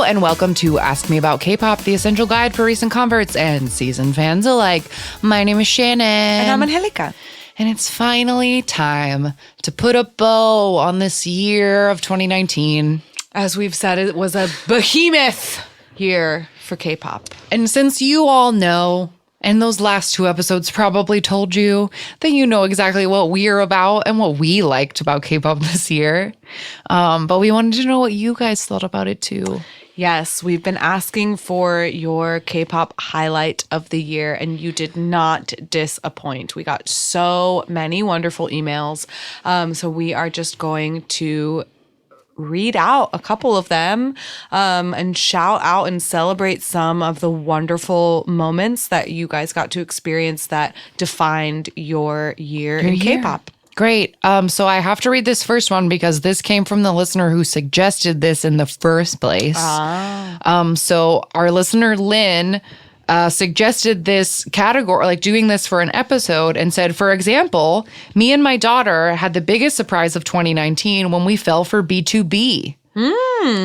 and welcome to Ask Me About K-Pop, the essential guide for recent converts and seasoned fans alike. My name is Shannon. And I'm Angelica. And it's finally time to put a bow on this year of 2019. As we've said, it was a behemoth year for K-pop. And since you all know, and those last two episodes probably told you, that you know exactly what we're about and what we liked about K-pop this year. But we wanted to know what you guys thought about it too. Yes, we've been asking for your K-pop highlight of the year, and you did not disappoint. We got so many wonderful emails. So we are just going to read out a couple of them and shout out and celebrate some of the wonderful moments that you guys got to experience that defined your year in K-pop. Great. So I have to read this first one because this came from the listener who suggested this in the first place. So our listener, Lynn, suggested this category, like doing this for an episode, and said, for example, me and my daughter had the biggest surprise of 2019 when we fell for B2B.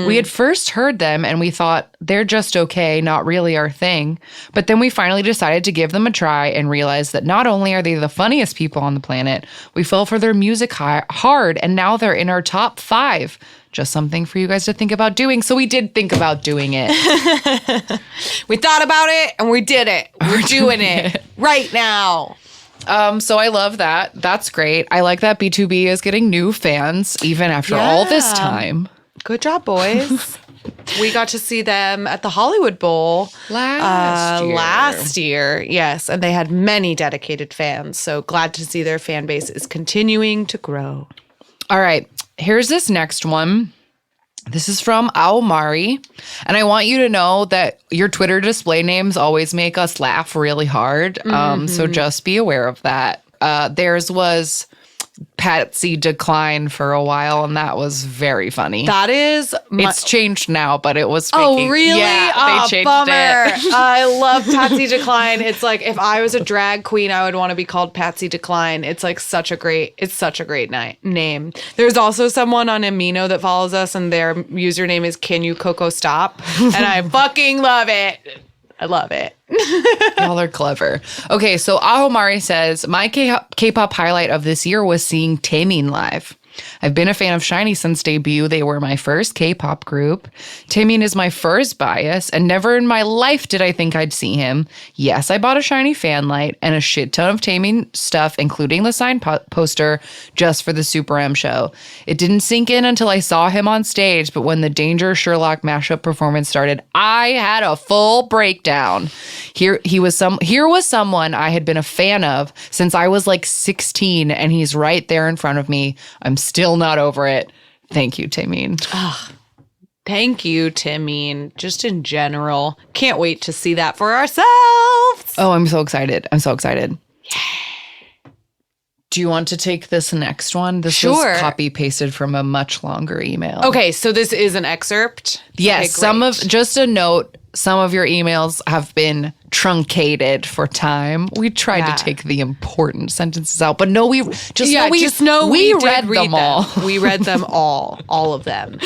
We had first heard them and we thought they're just okay, not really our thing. But then we finally decided to give them a try and realized that not only are they the funniest people on the planet, we fell for their music hard, and now they're in our top 5. Just something for you guys to think about doing. So we did think about doing it. We thought about it and we did it. We're doing it right now. So I love that. That's great. I like that B2B is getting new fans even after all this time. Good job, boys. We got to see them at the Hollywood Bowl last year. Yes, and they had many dedicated fans. So glad to see their fan base is continuing to grow. All right, here's this next one. This is from Aomari, and I want you to know that your Twitter display names always make us laugh really hard. So just be aware of that. Theirs was Patsy Decline for a while, and that was very funny. That is... It's changed now, but it was Oh, really? Yeah, they changed bummer. it. I love Patsy Decline. It's like, if I was a drag queen, I would want to be called Patsy Decline. It's like such a great name. There's also someone on Amino that follows us, and their username is Can You Coco Stop? And I fucking love it. I love it. Y'all are clever. Okay, so Ahomari says, my K-pop highlight of this year was seeing Taemin live. I've been a fan of SHINee since debut. They were my first K-pop group. Taemin is my first bias, and never in my life did I think I'd see him. Yes, I bought a SHINee fan light and a shit ton of Taemin stuff, including the signed poster, just for the Super M show. It didn't sink in until I saw him on stage, but when the Danger Sherlock mashup performance started, I had a full breakdown. Here was someone I had been a fan of since I was like 16, and he's right there in front of me. I'm still not over it. Thank you, Taemin. Thank you, Taemin. Just in general. Can't wait to see that for ourselves. Oh, I'm so excited. Yeah. Do you want to take this next one? This was copy-pasted from a much longer email. Okay, so this is an excerpt? Yes, okay, just a note, some of your emails have been truncated for time. We tried to take the important sentences out, but no, we read them all. We read them all of them.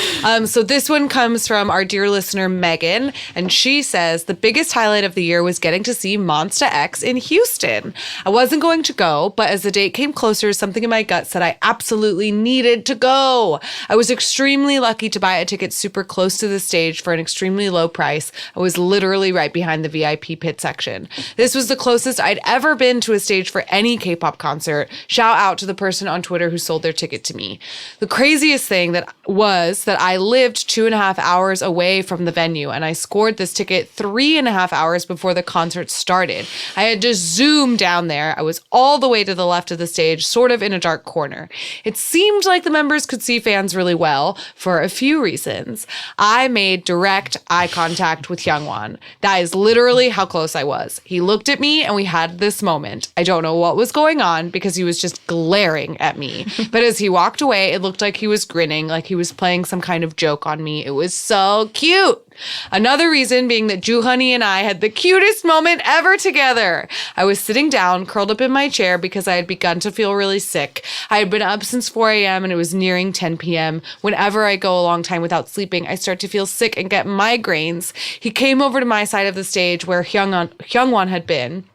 So this one comes from our dear listener, Megan, and she says, the biggest highlight of the year was getting to see Monsta X in Houston. I wasn't going to go, but as the date came closer, something in my gut said I absolutely needed to go. I was extremely lucky to buy a ticket super close to the stage for an extremely low price. I was literally right behind the VIP pit section. This was the closest I'd ever been to a stage for any K-pop concert. Shout out to the person on Twitter who sold their ticket to me. The craziest thing that I lived 2.5 hours away from the venue, and I scored this ticket 3.5 hours before the concert started. I had to zoom down there. I was all the way to the left of the stage, sort of in a dark corner. It seemed like the members could see fans really well for a few reasons. I made direct eye contact with Hyungwon. That is literally how close I was. He looked at me and we had this moment. I don't know what was going on because he was just glaring at me. But as he walked away, it looked like he was grinning, like he was playing some kind of joke on me. It was so cute. Another reason being that Juhani and I had the cutest moment ever together. I was sitting down, curled up in my chair because I had begun to feel really sick. I had been up since 4 a.m. and it was nearing 10 p.m. Whenever I go a long time without sleeping, I start to feel sick and get migraines. He came over to my side of the stage where Hyungwon had been.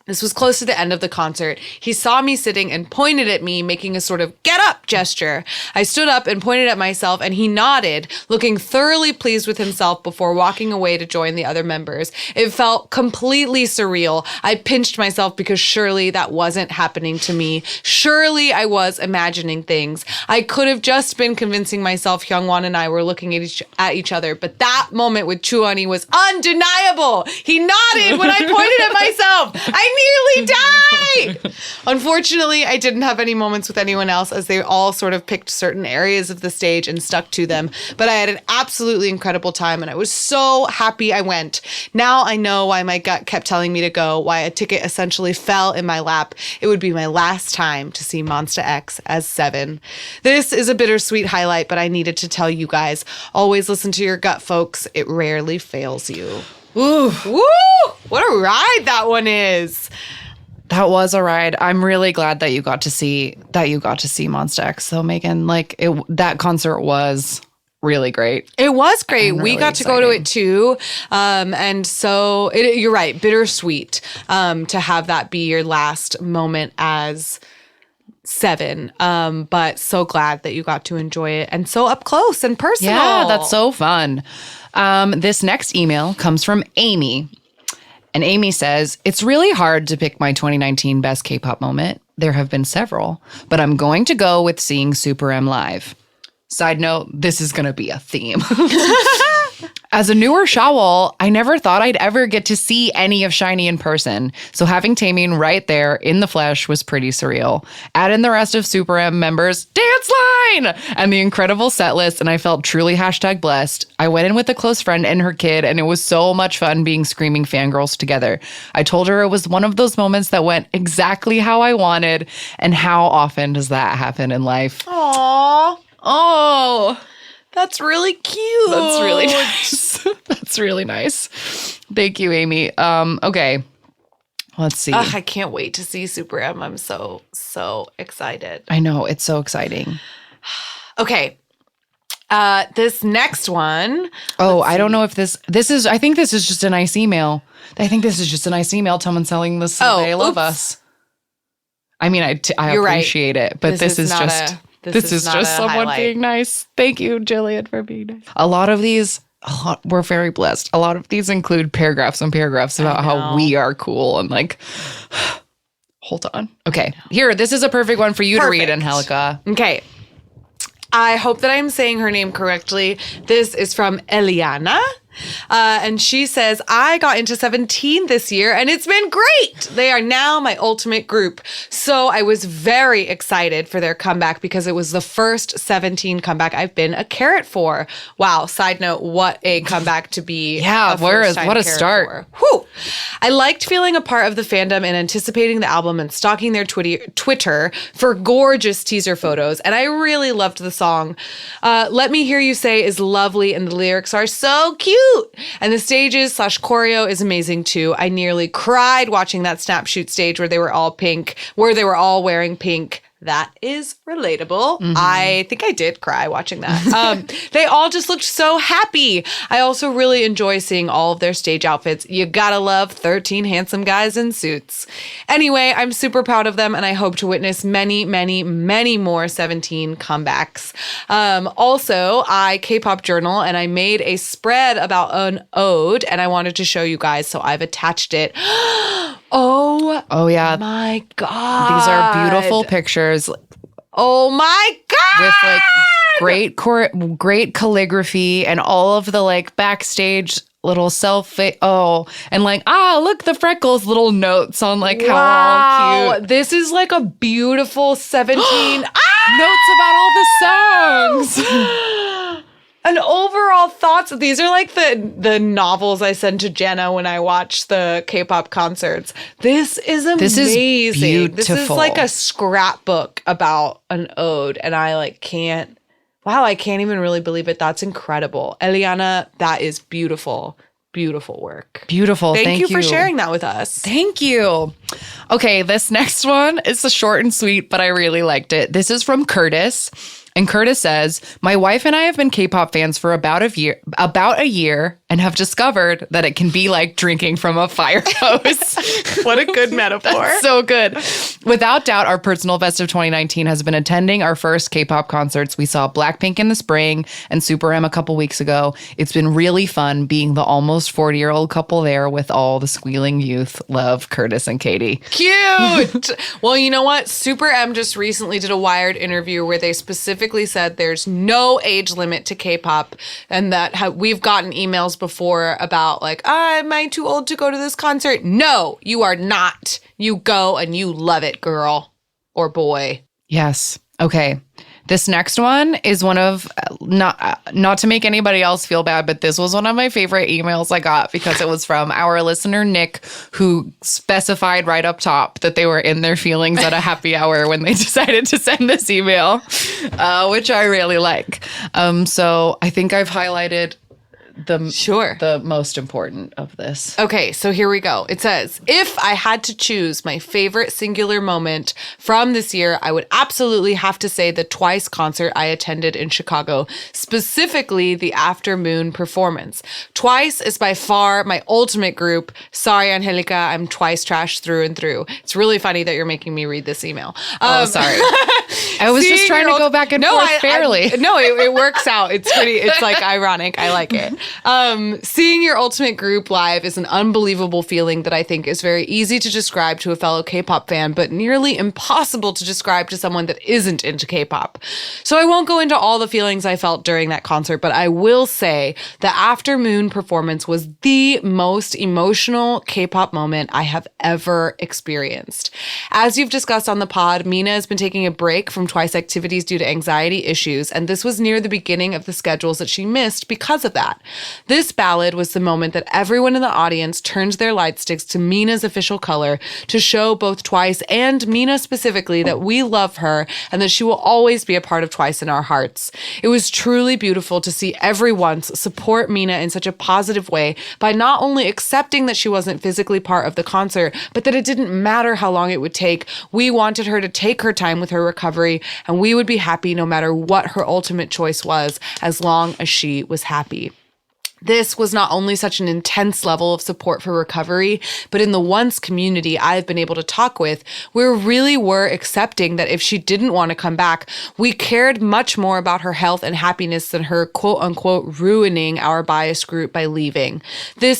This was close to the end of the concert. He saw me sitting and pointed at me, making a sort of get up gesture. I stood up and pointed at myself, and he nodded, looking thoroughly pleased with himself before walking away to join the other members. It felt completely surreal. I pinched myself because surely that wasn't happening to me. Surely I was imagining things. I could have just been convincing myself Hyungwon and I were looking at each other, but that moment with Chuani was undeniable. He nodded when I pointed at myself. I nearly died. Unfortunately, I didn't have any moments with anyone else as they all sort of picked certain areas of the stage and stuck to them. But I had an absolutely incredible time and I was so happy I went. Now I know why my gut kept telling me to go, why a ticket essentially fell in my lap. It would be my last time to see Monsta X as 7. This is a bittersweet highlight, but I needed to tell you guys. Always listen to your gut, folks. It rarely fails you. Ooh. Woo! What a ride that one is. That was a ride. I'm really glad that you got to see Monsta X. So Megan, that concert was really great. It was great. And we really got to go to it too. And so you're right, bittersweet to have that be your last moment as 7. But so glad that you got to enjoy it and so up close and personal. Yeah, that's so fun. This next email comes from Amy. And Amy says, it's really hard to pick my 2019 best K-pop moment. There have been several, but I'm going to go with seeing Super M live. Side note, this is going to be a theme. As a newer Shawol, I never thought I'd ever get to see any of SHINee in person. So having Taemin right there in the flesh was pretty surreal. Add in the rest of Super M members' dance line and the incredible set list, and I felt truly #blessed. I went in with a close friend and her kid, and it was so much fun being screaming fangirls together. I told her it was one of those moments that went exactly how I wanted, and how often does that happen in life? Aww. Oh, That's really cute. that's really nice. That's really nice. Thank you, Amy. Okay. Let's see. I can't wait to see Super M. I'm so excited. I know. It's so exciting. Okay. This next one. Oh, I don't know if this is, I think this is just a nice email. I think this is just a nice email. Someone's telling us they love oops. us. I mean, I You're appreciate it, but this is not just... a- This is not just a someone highlight. being nice. Thank you, Jillian, for being nice. A lot of these, we're very blessed. A lot of these include paragraphs and paragraphs about how we are cool and hold on. Okay, here, this is a perfect one for you to read, Perfect. Angelica. Okay. I hope that I'm saying her name correctly. This is from Eliana. And she says, I got into 17 this year and it's been great. They are now my ultimate group. So I was very excited for their comeback because it was the first 17 comeback I've been a carrot for. Wow. Side note, what a comeback to be. Yeah, what a carrot start. for. Whew. I liked feeling a part of the fandom and anticipating the album and stalking their Twitter for gorgeous teaser photos. And I really loved the song. Let Me Hear You Say is lovely and the lyrics are so cute. And the stages / choreo is amazing too. I nearly cried watching that snapshoot stage where they were all wearing pink. That is relatable. Mm-hmm. I think I did cry watching that. They all just looked so happy. I also really enjoy seeing all of their stage outfits. You gotta love 13 handsome guys in suits. Anyway, I'm super proud of them and I hope to witness many, many, many more 17 comebacks. Also, I K-pop journal and I made a spread about an ode and I wanted to show you guys, so I've attached it. Oh, yeah. My God. These are beautiful pictures Oh my God. with great calligraphy and all of the backstage little selfie. Oh, and look, the freckles, little notes on how all cute. This is a beautiful 17 Notes about all the songs. and overall thoughts. These are the novels I send to Jenna when I watch the K-pop concerts. This is amazing. This is This is beautiful. a scrapbook about an ode, and I can't Wow, I can't even really believe it. That's incredible. Eliana, that is beautiful. Beautiful work. Beautiful. Thank you for sharing that with us. Thank you. Okay, this next one is a short and sweet, but I really liked it. This is from Curtis. And Curtis says, my wife and I have been K-pop fans for about a year and have discovered that it can be like drinking from a fire hose. What a good metaphor. That's so good. Without doubt, our personal best of 2019 has been attending our first K-pop concerts. We saw Blackpink in the spring and Super M a couple weeks ago. It's been really fun being the almost 40-year-old couple there with all the squealing youth. Love, Curtis and Katie. Cute. Well, you know what? Super M just recently did a Wired interview where they specifically said there's no age limit to K-pop, and that we've gotten emails before about like, am I too old to go to this concert? No, you are not. You go and you love it, girl or boy. Yes. Okay. This next one is one of, not to make anybody else feel bad, but this was one of my favorite emails I got because it was from our listener, Nick, who specified right up top that they were in their feelings at a happy hour when they decided to send this email, which I really like. So I think I've highlighted the most important of this. Okay, so here we go. It says, if I had to choose my favorite singular moment from this year, I would absolutely have to say the Twice concert I attended in Chicago, specifically the After Moon performance. Twice is by far my ultimate group. Sorry, Angelica, I'm Twice trash through and through. It's really funny that you're making me read this email. Sorry. I was just trying to go back and forth fairly. It works out. It's like ironic. I like it. Seeing your ultimate group live is an unbelievable feeling that I think is very easy to describe to a fellow K-pop fan, but nearly impossible to describe to someone that isn't into K-pop. So I won't go into all the feelings I felt during that concert, but I will say the After Moon performance was the most emotional K-pop moment I have ever experienced. As you've discussed on the pod, Mina has been taking a break from Twice activities due to anxiety issues, and this was near the beginning of the schedules that she missed because of that. This ballad was the moment that everyone in the audience turned their light sticks to Mina's official color to show both Twice and Mina specifically that we love her and that she will always be a part of Twice in our hearts. It was truly beautiful to see everyone support Mina in such a positive way by not only accepting that she wasn't physically part of the concert, but that it didn't matter how long it would take. We wanted her to take her time with her recovery, and we would be happy no matter what her ultimate choice was, as long as she was happy. This was not only such an intense level of support for recovery, but in the once community I've been able to talk with, we really were accepting that if she didn't want to come back, we cared much more about her health and happiness than her quote unquote ruining our bias group by leaving. There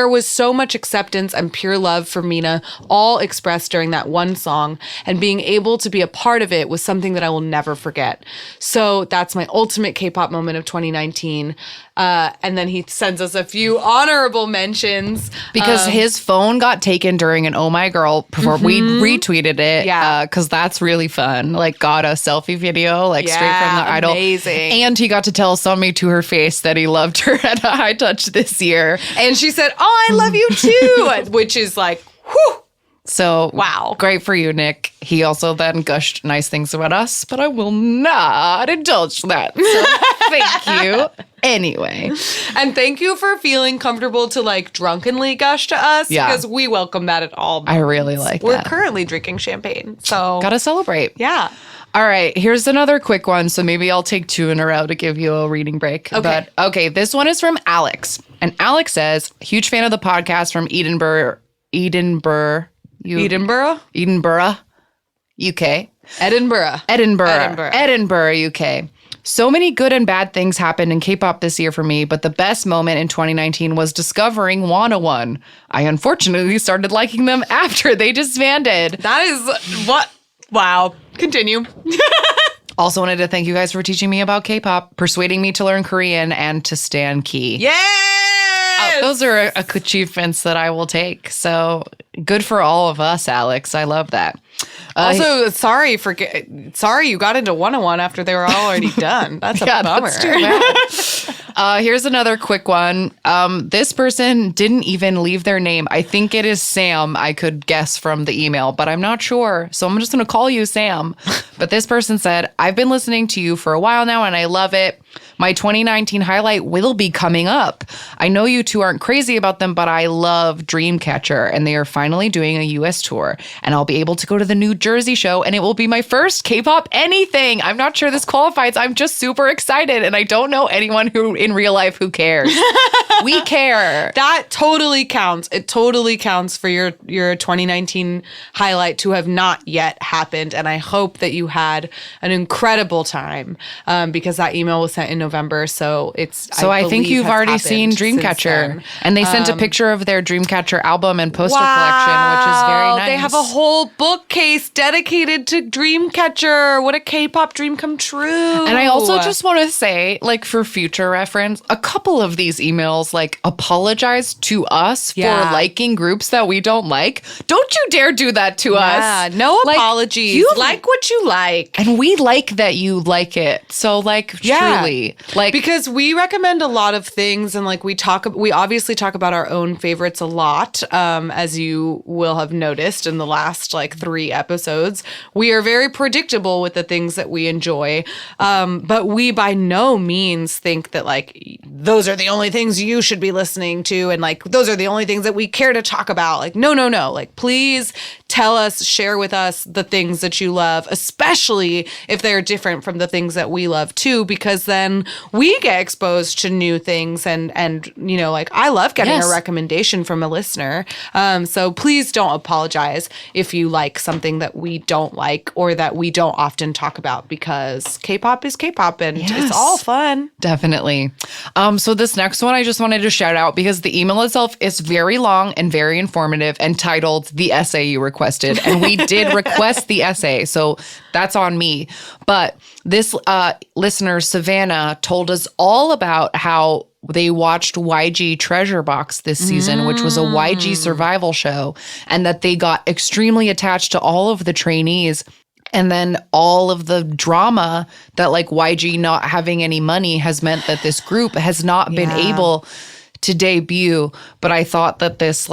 was so much acceptance and pure love for Mina, all expressed during that one song, and being able to be a part of it was something that I will never forget. So that's my ultimate K-pop moment of 2019. And then he sends us a few honorable mentions. Because his phone got taken during an Oh My Girl performance. We retweeted it. Yeah. Because that's really fun. Like, got a selfie video, like, straight from the idol. Amazing. And he got to tell Sunmi to her face that he loved her at a High Touch this year. And she said, "Oh, I love you too," which is like, whew. So, wow. Great for you, Nick. He also then gushed nice things about us, but I will not indulge that. So, thank you. Anyway. And thank you for feeling comfortable to like drunkenly gush to us, because we welcome that at all moments. I really like We're that. currently drinking champagne, so gotta celebrate. Yeah. All right, here's another quick one. So maybe I'll take two in a row to give you a reading break. Okay. But okay, this one is from Alex. And Alex says, huge fan of the podcast from Edinburgh, UK. Edinburgh, UK. So many good and bad things happened in K-pop this year for me, but the best moment in 2019 was discovering Wanna1. I unfortunately started liking them after they disbanded. That is what? Wow. Continue. Also wanted to thank you guys for teaching me about K-pop, persuading me to learn Korean, and to stan Key. Yes! Those are achievements that I will take. So good for all of us, Alex. I love that. Also, sorry you got into 101 after they were already done. That's a bummer. That's too Here's another quick one. This person didn't even leave their name. I think it is Sam. I could guess from the email, but I'm not sure. So I'm just going to call you Sam. But this person said, I've been listening to you for a while now and I love it. My 2019 highlight will be coming up. I know you two aren't crazy about them, but I love Dreamcatcher, and they are finally doing a US tour. And I'll be able to go to the New Jersey show, and it will be my first K-pop anything. I'm not sure this qualifies. I'm just super excited, and I don't know anyone who in real life who cares. We care. That totally counts. It totally counts for your 2019 highlight to have not yet happened. And I hope that you had an incredible time because that email was sent in November. So I think you've already seen Dreamcatcher. And they sent a picture of their Dreamcatcher album and poster collection, which is very nice. They have a whole bookcase dedicated to Dreamcatcher. What a K-pop dream come true. And I also just want to say, like, for future reference, a couple of these emails, like, apologize to us for liking groups that we don't like. Don't you dare do that to us. Yeah, no apologies. You like what you like. And we like that you like it. So, like, truly. Like, because we recommend a lot of things, and like we obviously talk about our own favorites a lot, as you will have noticed in the last like 3 episodes. We are very predictable with the things that we enjoy, but we by no means think that like those are the only things you should be listening to, and like those are the only things that we care to talk about. Like no. Like please tell us, share with us the things that you love, especially if they're different from the things that we love too, because then we get exposed to new things, and you know, like I love getting a recommendation from a listener. So please don't apologize if you like something that we don't like or that we don't often talk about, because K-pop is K-pop and it's all fun. Definitely. So this next one I just wanted to shout out because the email itself is very long and very informative and titled The Essay You Requested. And we did request the essay, so that's on me. But this listener, Savannah, told us all about how they watched YG Treasure Box this season, which was a YG survival show, and that they got extremely attached to all of the trainees. And then all of the drama that like YG not having any money has meant that this group has not been able to debut. But I thought that this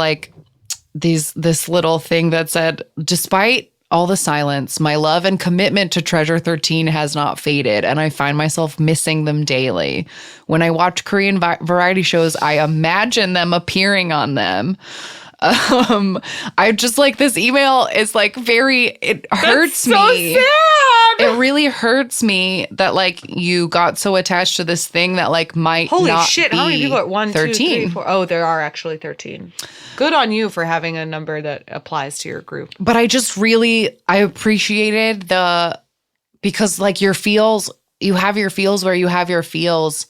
little thing that said, despite all the silence, my love and commitment to Treasure 13 has not faded, and I find myself missing them daily. When I watch Korean variety shows, I imagine them appearing on them. I just like this email is like it hurts me. So sad. It really hurts me that like you got so attached to this thing that like might Holy not shit, be how many people are 1, 2, 13. 3, 4? Oh, there are actually 13. Good on you for having a number that applies to your group. But I appreciated because like you have your feels where you have your feels.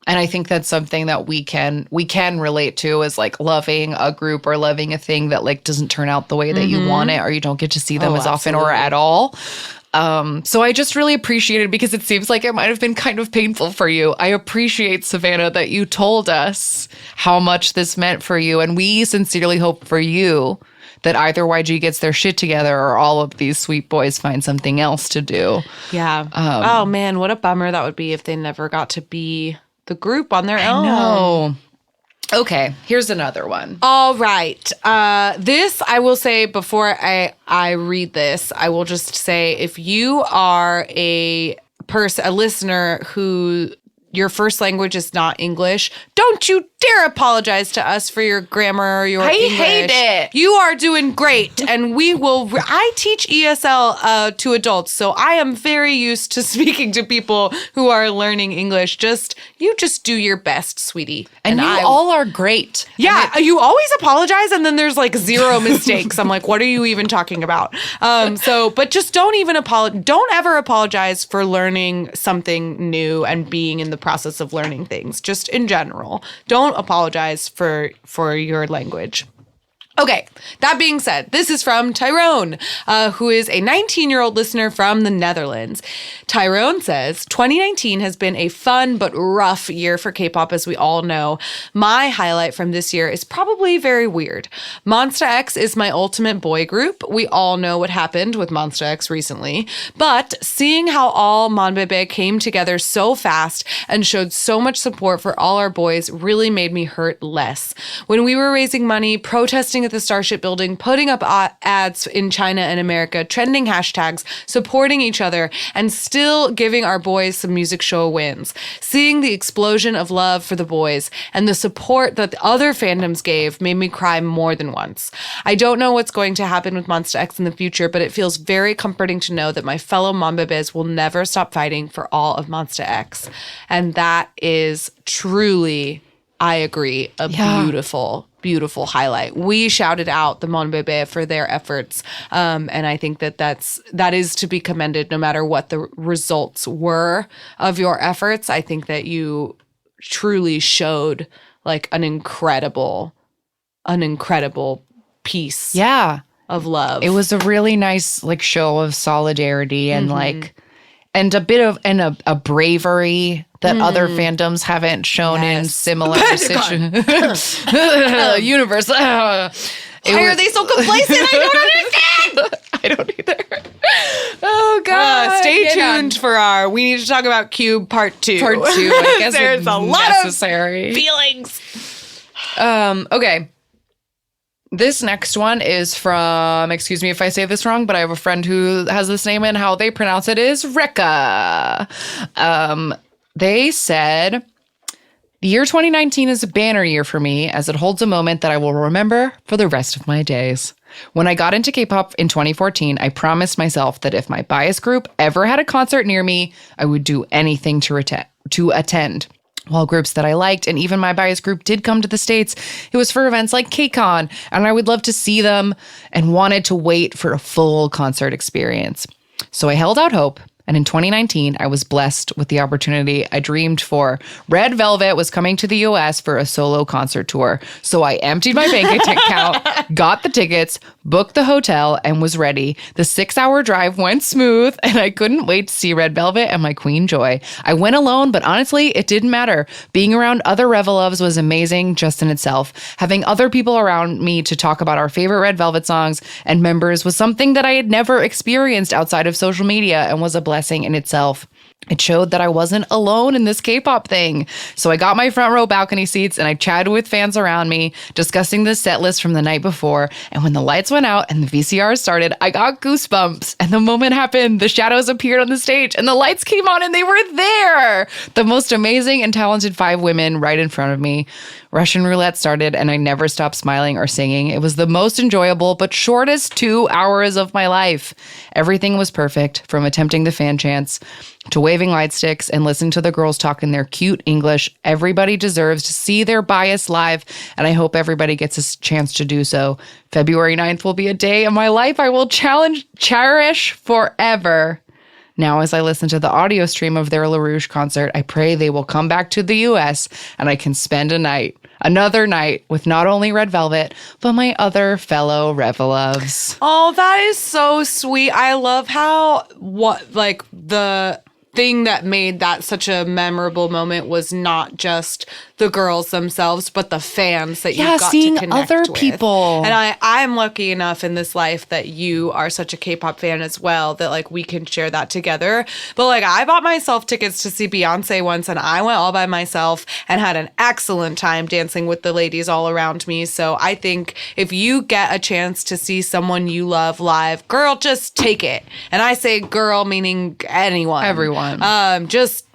And I think that's something that we can relate to, is like loving a group or loving a thing that like doesn't turn out the way that you want it, or you don't get to see them as often or at all. So I just really appreciate it because it seems like it might have been kind of painful for you. I appreciate, Savannah, that you told us how much this meant for you. And we sincerely hope for you that either YG gets their shit together or all of these sweet boys find something else to do. Yeah. Oh man, what a bummer that would be if they never got to be the group on their own. No. Okay, here's another one. All right. This, I will say before I read this, I will just say, if you are a listener who your first language is not English, don't you dare apologize to us for your grammar or your English. I hate it. You are doing great, and we will. I teach ESL to adults, so I am very used to speaking to people who are learning English. You just do your best, sweetie. And you all are great. Yeah, you always apologize, and then there's like 0 mistakes. I'm like, what are you even talking about? But just don't even apologize. Don't ever apologize for learning something new and being in the process of learning things. Just in general, don't apologize for your language. Okay, that being said, this is from Tyrone, who is a 19-year-old listener from the Netherlands. Tyrone says, 2019 has been a fun but rough year for K-pop, as we all know. My highlight from this year is probably very weird. Monsta X is my ultimate boy group. We all know what happened with Monsta X recently, but seeing how all Monbebe came together so fast and showed so much support for all our boys really made me hurt less. When we were raising money, protesting at the Starship Building, putting up ads in China and America, trending hashtags, supporting each other, and still giving our boys some music show wins. Seeing the explosion of love for the boys and the support that the other fandoms gave made me cry more than once. I don't know what's going to happen with Monsta X in the future, but it feels very comforting to know that my fellow Monbebes will never stop fighting for all of Monsta X. And that is truly, I agree, a beautiful highlight. We shouted out the Monbebe for their efforts, and I think that is to be commended no matter what the results were of your efforts. I think that you truly showed like an incredible piece of love. It was a really nice like show of solidarity and and a bit of a bravery that other fandoms haven't shown in similar situations. Universe. Why are they so complacent? I don't understand. I don't either. Oh God! Stay tuned for our. We need to talk about Cube Part 2. I guess there's a lot necessary. of feelings. Okay. This next one is from, excuse me if I say this wrong, but I have a friend who has this name and how they pronounce it is Rekka. They said, the year 2019 is a banner year for me as it holds a moment that I will remember for the rest of my days. When I got into K-pop in 2014, I promised myself that if my bias group ever had a concert near me, I would do anything to attend. While groups that I liked and even my bias group did come to the States, it was for events like KCON, and I would love to see them and wanted to wait for a full concert experience. So I held out hope. And in 2019, I was blessed with the opportunity I dreamed for. Red Velvet was coming to the US for a solo concert tour. So I emptied my bank account, got the tickets, booked the hotel, and was ready. The 6-hour drive went smooth, and I couldn't wait to see Red Velvet and my Queen Joy. I went alone, but honestly, it didn't matter. Being around other Reveloves was amazing just in itself. Having other people around me to talk about our favorite Red Velvet songs and members was something that I had never experienced outside of social media and was a blessing in itself. It showed that I wasn't alone in this K-pop thing. So I got my front row balcony seats and I chatted with fans around me, discussing the set list from the night before. And when the lights went out and the VCR started, I got goosebumps. And the moment happened, the shadows appeared on the stage and the lights came on and they were there. The most amazing and talented 5 women right in front of me. Russian roulette started and I never stopped smiling or singing. It was the most enjoyable but shortest 2 hours of my life. Everything was perfect, from attempting the fan chants to waving light sticks and listening to the girls talk in their cute English. Everybody deserves to see their bias live, and I hope everybody gets a chance to do so. February 9th will be a day of my life I will cherish forever. Now, as I listen to the audio stream of their LaRouche concert, I pray they will come back to the US and I can spend another night with not only Red Velvet, but my other fellow Reveloves. Oh, that is so sweet. I love how the thing that made that such a memorable moment was not just the girls themselves, but the fans that you got seeing to connect other with. people. And I'm lucky enough in this life that you are such a K-pop fan as well, that like we can share that together. But like I bought myself tickets to see Beyonce once and I went all by myself and had an excellent time dancing with the ladies all around me. So I think if you get a chance to see someone you love live, girl, just take it. And I say girl meaning anyone. Everyone. Just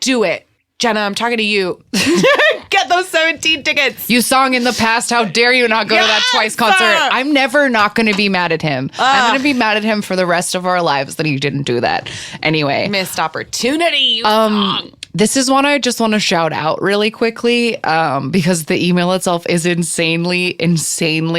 do it. Jenna, I'm talking to you. Get those 17 tickets. You sung in the past. How dare you not go to that Twice concert? I'm never not going to be mad at him. I'm going to be mad at him for the rest of our lives that he didn't do that. Anyway. Missed opportunity. This is one I just want to shout out really quickly because the email itself is insanely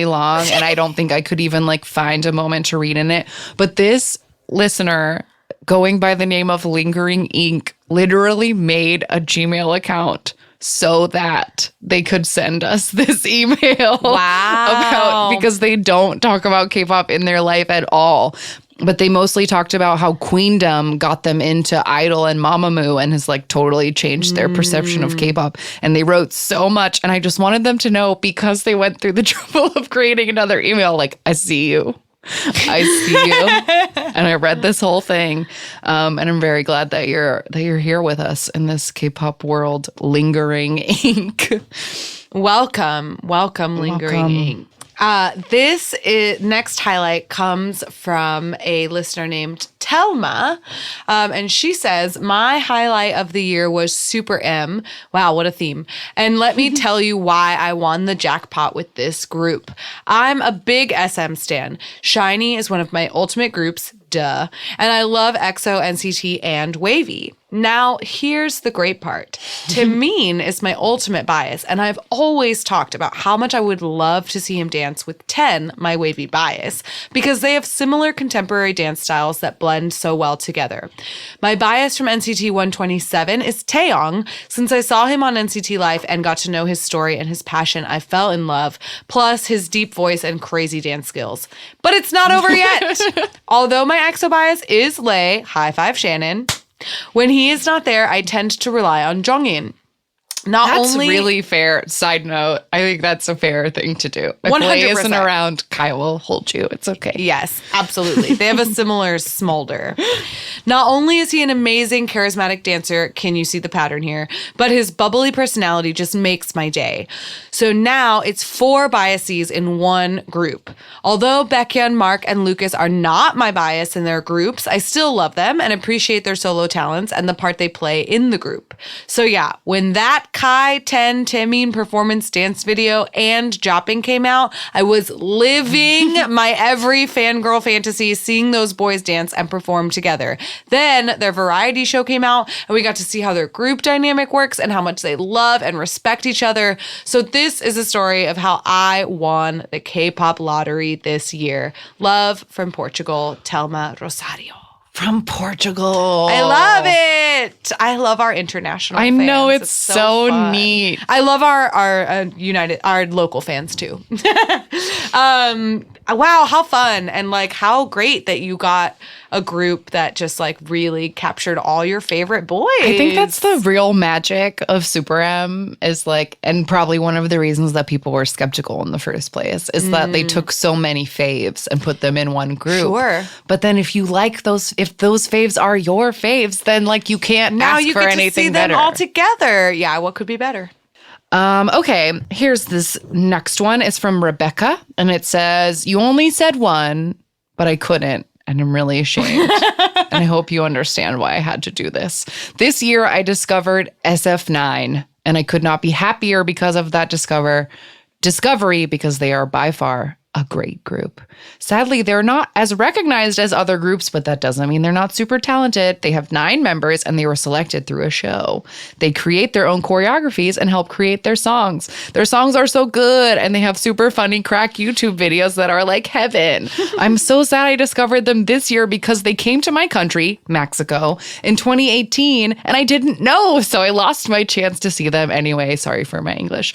long. And I don't think I could even like find a moment to read in it. But this listener, going by the name of Lingering Ink, literally made a Gmail account so that they could send us this email. Wow. Because they don't talk about K-pop in their life at all. But they mostly talked about how Queendom got them into Idol and Mamamoo and has like totally changed their perception of K-pop. And they wrote so much. And I just wanted them to know, because they went through the trouble of creating another email, like, I see you. I see you. And I read this whole thing. And I'm very glad that you're here with us in this K-pop world, Lingering Ink. Welcome, Lingering Ink. This next highlight comes from a listener named Telma, and she says, my highlight of the year was Super M. Wow, what a theme. And let me tell you why I won the jackpot with this group. I'm a big SM stan. SHINee is one of my ultimate groups, duh. And I love EXO, NCT, and WayV. Now, here's the great part. Taemin is my ultimate bias, and I've always talked about how much I would love to see him dance with 10, my WayV bias, because they have similar contemporary dance styles that blend so well together. My bias from NCT 127 is Taeyong. Since I saw him on NCT Live and got to know his story and his passion, I fell in love, plus his deep voice and crazy dance skills. But it's not over yet. Although my EXO bias is Lay, high five Shannon, when he is not there, I tend to rely on Jongin. That's really fair. Side note, I think that's a fair thing to do. If 100%. Lay isn't around, Kai will hold you. It's okay. Yes, absolutely. They have a similar smolder. Not only is he an amazing, charismatic dancer, can you see the pattern here, but his bubbly personality just makes my day. So now it's 4 biases in one group. Although Baekhyun, Mark, and Lucas are not my bias in their groups, I still love them and appreciate their solo talents and the part they play in the group. So yeah, when that Kai 10 Taemin performance dance video and Jopping came out, I was living my every fangirl fantasy, seeing those boys dance and perform together. Then their variety show came out and we got to see how their group dynamic works and how much they love and respect each other. So this is a story of how I won the K-pop lottery this year. Love from Portugal, Telma Rosario. From Portugal. I love it. I love our international I fans. know, it's so fun. neat. I love our local fans too. Wow, how fun. And like how great that you got a group that just like really captured all your favorite boys. I think that's the real magic of Super M, is like, and probably one of the reasons that people were skeptical in the first place is that they took so many faves and put them in one group. Sure. But then if you like those, if those faves are your faves, then like you can't now ask you for get anything to see better. them all together. Yeah, what could be better? Okay, here's this next one. It's from Rebecca, and it says, you only said one, but I couldn't, and I'm really ashamed. And I hope you understand why I had to do this. This year, I discovered SF9, and I could not be happier because of that discovery, because they are by far a great group. Sadly, they're not as recognized as other groups, but that doesn't mean they're not super talented. They have 9 members and they were selected through a show. They create their own choreographies and help create their songs. Their songs are so good and they have super funny crack YouTube videos that are like heaven. I'm so sad I discovered them this year because they came to my country, Mexico, in 2018 and I didn't know, so I lost my chance to see them anyway. Sorry for my English.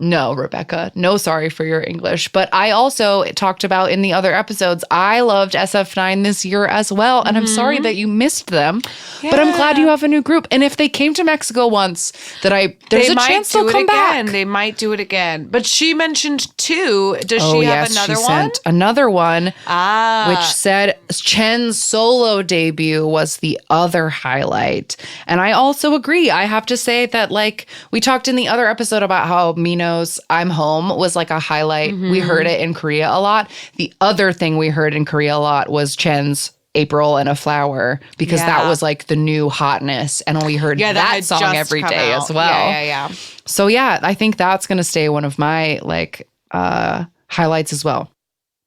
No, Rebecca, no sorry for your English. But I also talked about in the other episodes, I loved SF9 this year as well. And I'm sorry that you missed them. Yeah. But I'm glad you have a new group. And if they came to Mexico once, there's a chance they'll come back. They might do it again. But she mentioned 2. Does she have another one? Sent another one, which said Chen's solo debut was the other highlight. And I also agree. I have to say that, like, we talked in the other episode about how Mino's I'm Home was like a highlight. We heard it in Korea a lot. The other thing we heard in Korea a lot was Chen's April and a Flower, because that was like the new hotness. And we heard that song every day as well. Yeah. So yeah, I think that's going to stay one of my like highlights as well.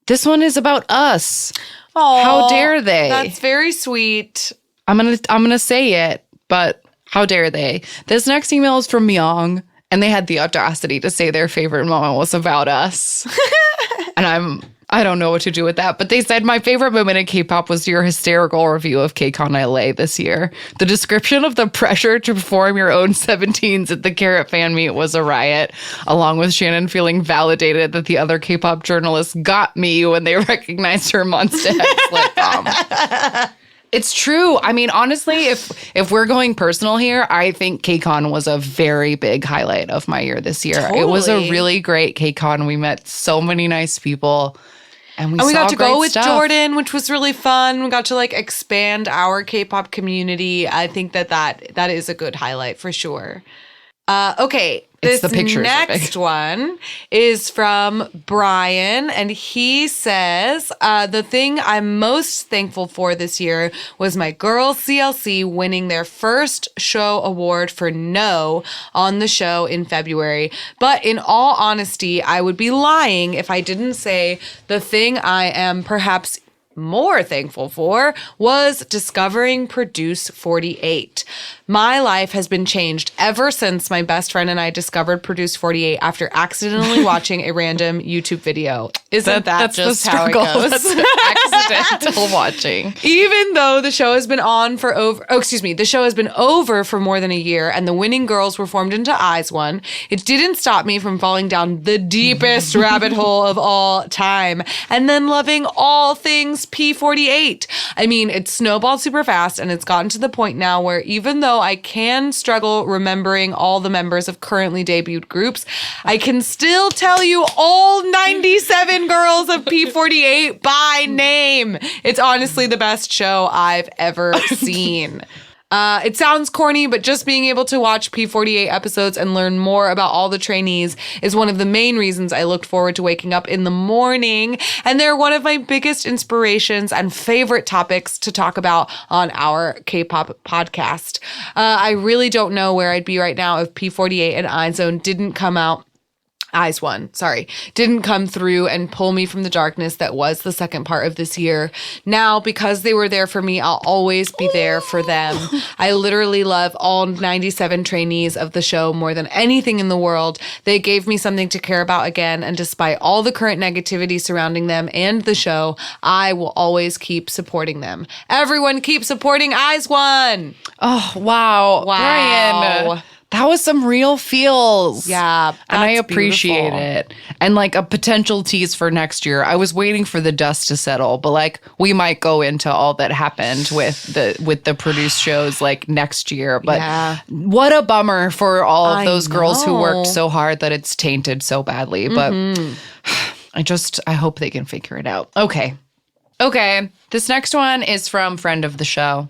This one is about us. Aww, how dare they? That's very sweet. I'm gonna say it, but how dare they? This next email is from Myung. And they had the audacity to say their favorite moment was about us. And I don't know what to do with that. But they said my favorite moment in K-pop was your hysterical review of KCON LA this year. The description of the pressure to perform your own 17s at the Carrot fan meet was a riot, along with Shannon feeling validated that the other K-pop journalists got me when they recognized her Monsta X lip balm. It's true. I mean, honestly, if we're going personal here, I think KCON was a very big highlight of my year this year. Totally. It was a really great KCON. We met so many nice people. And we got to great go with stuff. Jordan, which was really fun. We got to like expand our K-pop community. I think that is a good highlight for sure. Okay. It's This the pictures next one is from Brian, and he says, the thing I'm most thankful for this year was my girls CLC winning their first show award for No on the show in February. But in all honesty, I would be lying if I didn't say the thing I am perhaps more thankful for was discovering Produce 48. My life has been changed ever since my best friend and I discovered Produce 48 after accidentally watching a random YouTube video. Isn't that That's just the how it struggle. goes? That's accidental watching. Even though the show has been the show has been over for more than a year and the winning girls were formed into IZ*ONE, it didn't stop me from falling down the deepest rabbit hole of all time and then loving all things P48. I mean, it's snowballed super fast and it's gotten to the point now where even though I can struggle remembering all the members of currently debuted groups, I can still tell you all 97 girls of P48 by name. It's honestly the best show I've ever seen. It sounds corny, but just being able to watch P48 episodes and learn more about all the trainees is one of the main reasons I looked forward to waking up in the morning. And they're one of my biggest inspirations and favorite topics to talk about on our K-pop podcast. I really don't know where I'd be right now if P48 and IZ*ONE didn't come out. IZ*ONE, didn't come through and pull me from the darkness that was the second part of this year. Now, because they were there for me, I'll always be there for them. I literally love all 97 trainees of the show more than anything in the world. They gave me something to care about again, and despite all the current negativity surrounding them and the show, I will always keep supporting them. Everyone keep supporting IZ*ONE! Oh, wow. Brian. That was some real feels. Yeah. And I appreciate beautiful. it. And like a potential tease for next year. I was waiting for the dust to settle, but like we might go into all that happened with the produced shows like next year. But what a bummer for all of those girls who worked so hard that it's tainted so badly. But I hope they can figure it out. Okay. This next one is from friend of the show,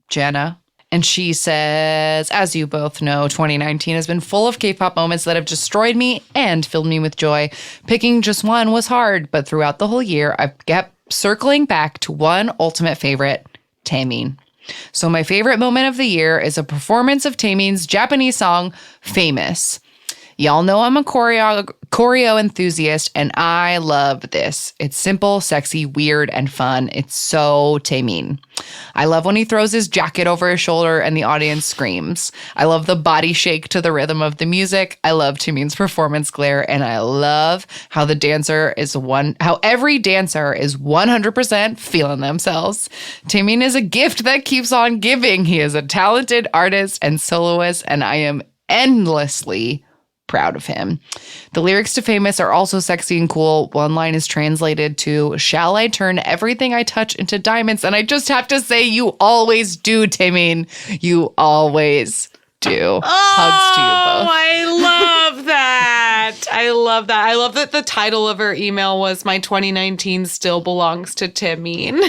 Jenna. And she says, as you both know, 2019 has been full of K-pop moments that have destroyed me and filled me with joy. Picking just one was hard, but throughout the whole year, I've kept circling back to one ultimate favorite, Taemin. So my favorite moment of the year is a performance of Taemin's Japanese song, Famous. Y'all know I'm a choreo enthusiast, and I love this. It's simple, sexy, weird, and fun. It's so Taemin. I love when he throws his jacket over his shoulder and the audience screams. I love the body shake to the rhythm of the music. I love Taemin's performance glare, and I love how every dancer is 100% feeling themselves. Taemin is a gift that keeps on giving. He is a talented artist and soloist, and I am endlessly proud of him. The lyrics to Famous are also sexy and cool. One line is translated to, "Shall I turn everything I touch into diamonds?" And I just have to say, you always do, Taemin. You always do. Hugs to you both. I love that. I love that the title of her email was "My 2019 Still Belongs to Taemin."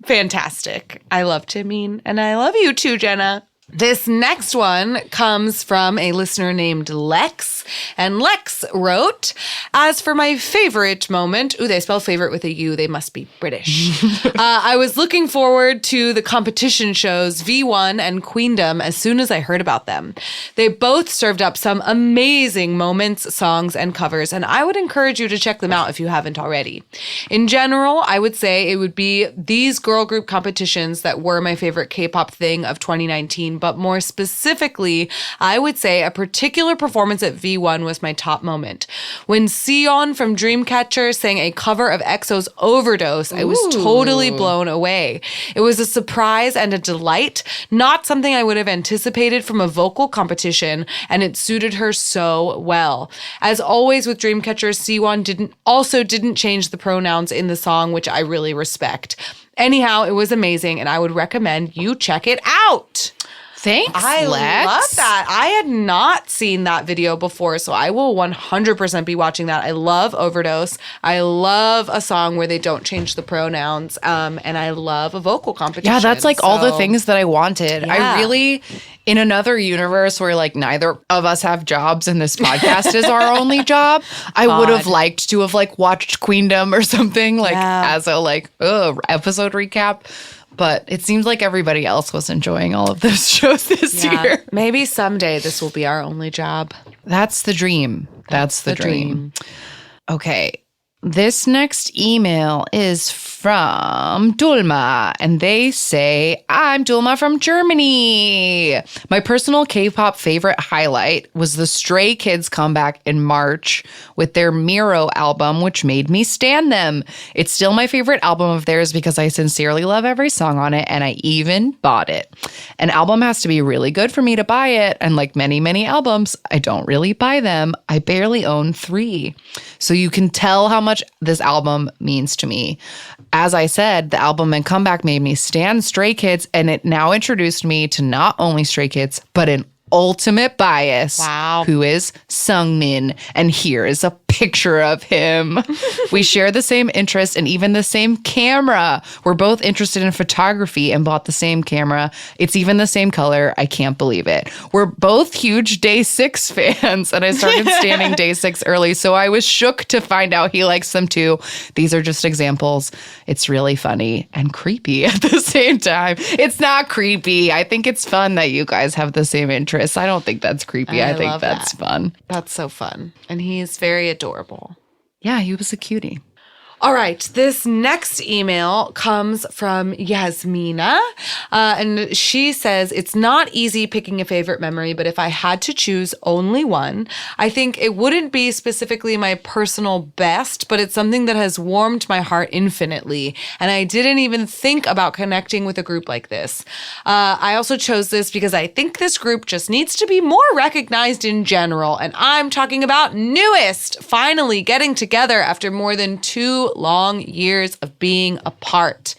Fantastic. I love Taemin, and I love you too, Jenna. This next one comes from a listener named Lex, and Lex wrote, "As for my favorite moment," they spell favorite with a U, they must be British. "I was looking forward to the competition shows V1 and Queendom as soon as I heard about them. They both served up some amazing moments, songs, and covers, and I would encourage you to check them out if you haven't already. In general, I would say it would be these girl group competitions that were my favorite K-pop thing of 2019, but more specifically, I would say a particular performance at V1 was my top moment. When Sion from Dreamcatcher sang a cover of EXO's Overdose, I was totally blown away. It was a surprise and a delight, not something I would have anticipated from a vocal competition, and it suited her so well. As always with Dreamcatcher, Siwon didn't change the pronouns in the song, which I really respect. Anyhow, it was amazing, and I would recommend you check it out. Thanks, I Lex. love that. I had not seen that video before, so I will 100% be watching that. I love Overdose. I love a song where they don't change the pronouns, and I love a vocal competition. Yeah, that's like all the things that I wanted. Yeah. I really, in another universe where like neither of us have jobs and this podcast is our only job, I would have liked to have like watched Queendom or something like as a like episode recap. But it seems like everybody else was enjoying all of those shows this year. Maybe someday this will be our only job. That's the dream. That's the dream. Okay. This next email is from Dulma, and they say, I'm Dulma from Germany. My personal K-pop favorite highlight was the Stray Kids comeback in March with their Miro album, which made me stan them. It's still my favorite album of theirs because I sincerely love every song on it, and I even bought it. An album has to be really good for me to buy it, and like many, many albums, I don't really buy them. I barely own 3. So you can tell how much this album means to me. As I said, the album and comeback made me stan Stray Kids, and it now introduced me to not only Stray Kids, but an ultimate bias. Wow. Who is Sungmin. And here is a picture of him. We share the same interests and even the same camera. We're both interested in photography and bought the same camera. It's even the same color. I can't believe it. We're both huge Day 6 fans, and I started standing Day 6 early, so I was shook to find out he likes them too. These are just examples. It's really funny and creepy at the same time. It's not creepy. I think it's fun that you guys have the same interests. I don't think that's creepy. I think that's fun. That's so fun. And he's very adorable. Yeah, he was a cutie. All right, this next email comes from Yasmina, and she says, it's not easy picking a favorite memory, but if I had to choose only one, I think it wouldn't be specifically my personal best, but it's something that has warmed my heart infinitely, and I didn't even think about connecting with a group like this. I also chose this because I think this group just needs to be more recognized in general, and I'm talking about NU'EST finally getting together after more than 2 long years of being apart.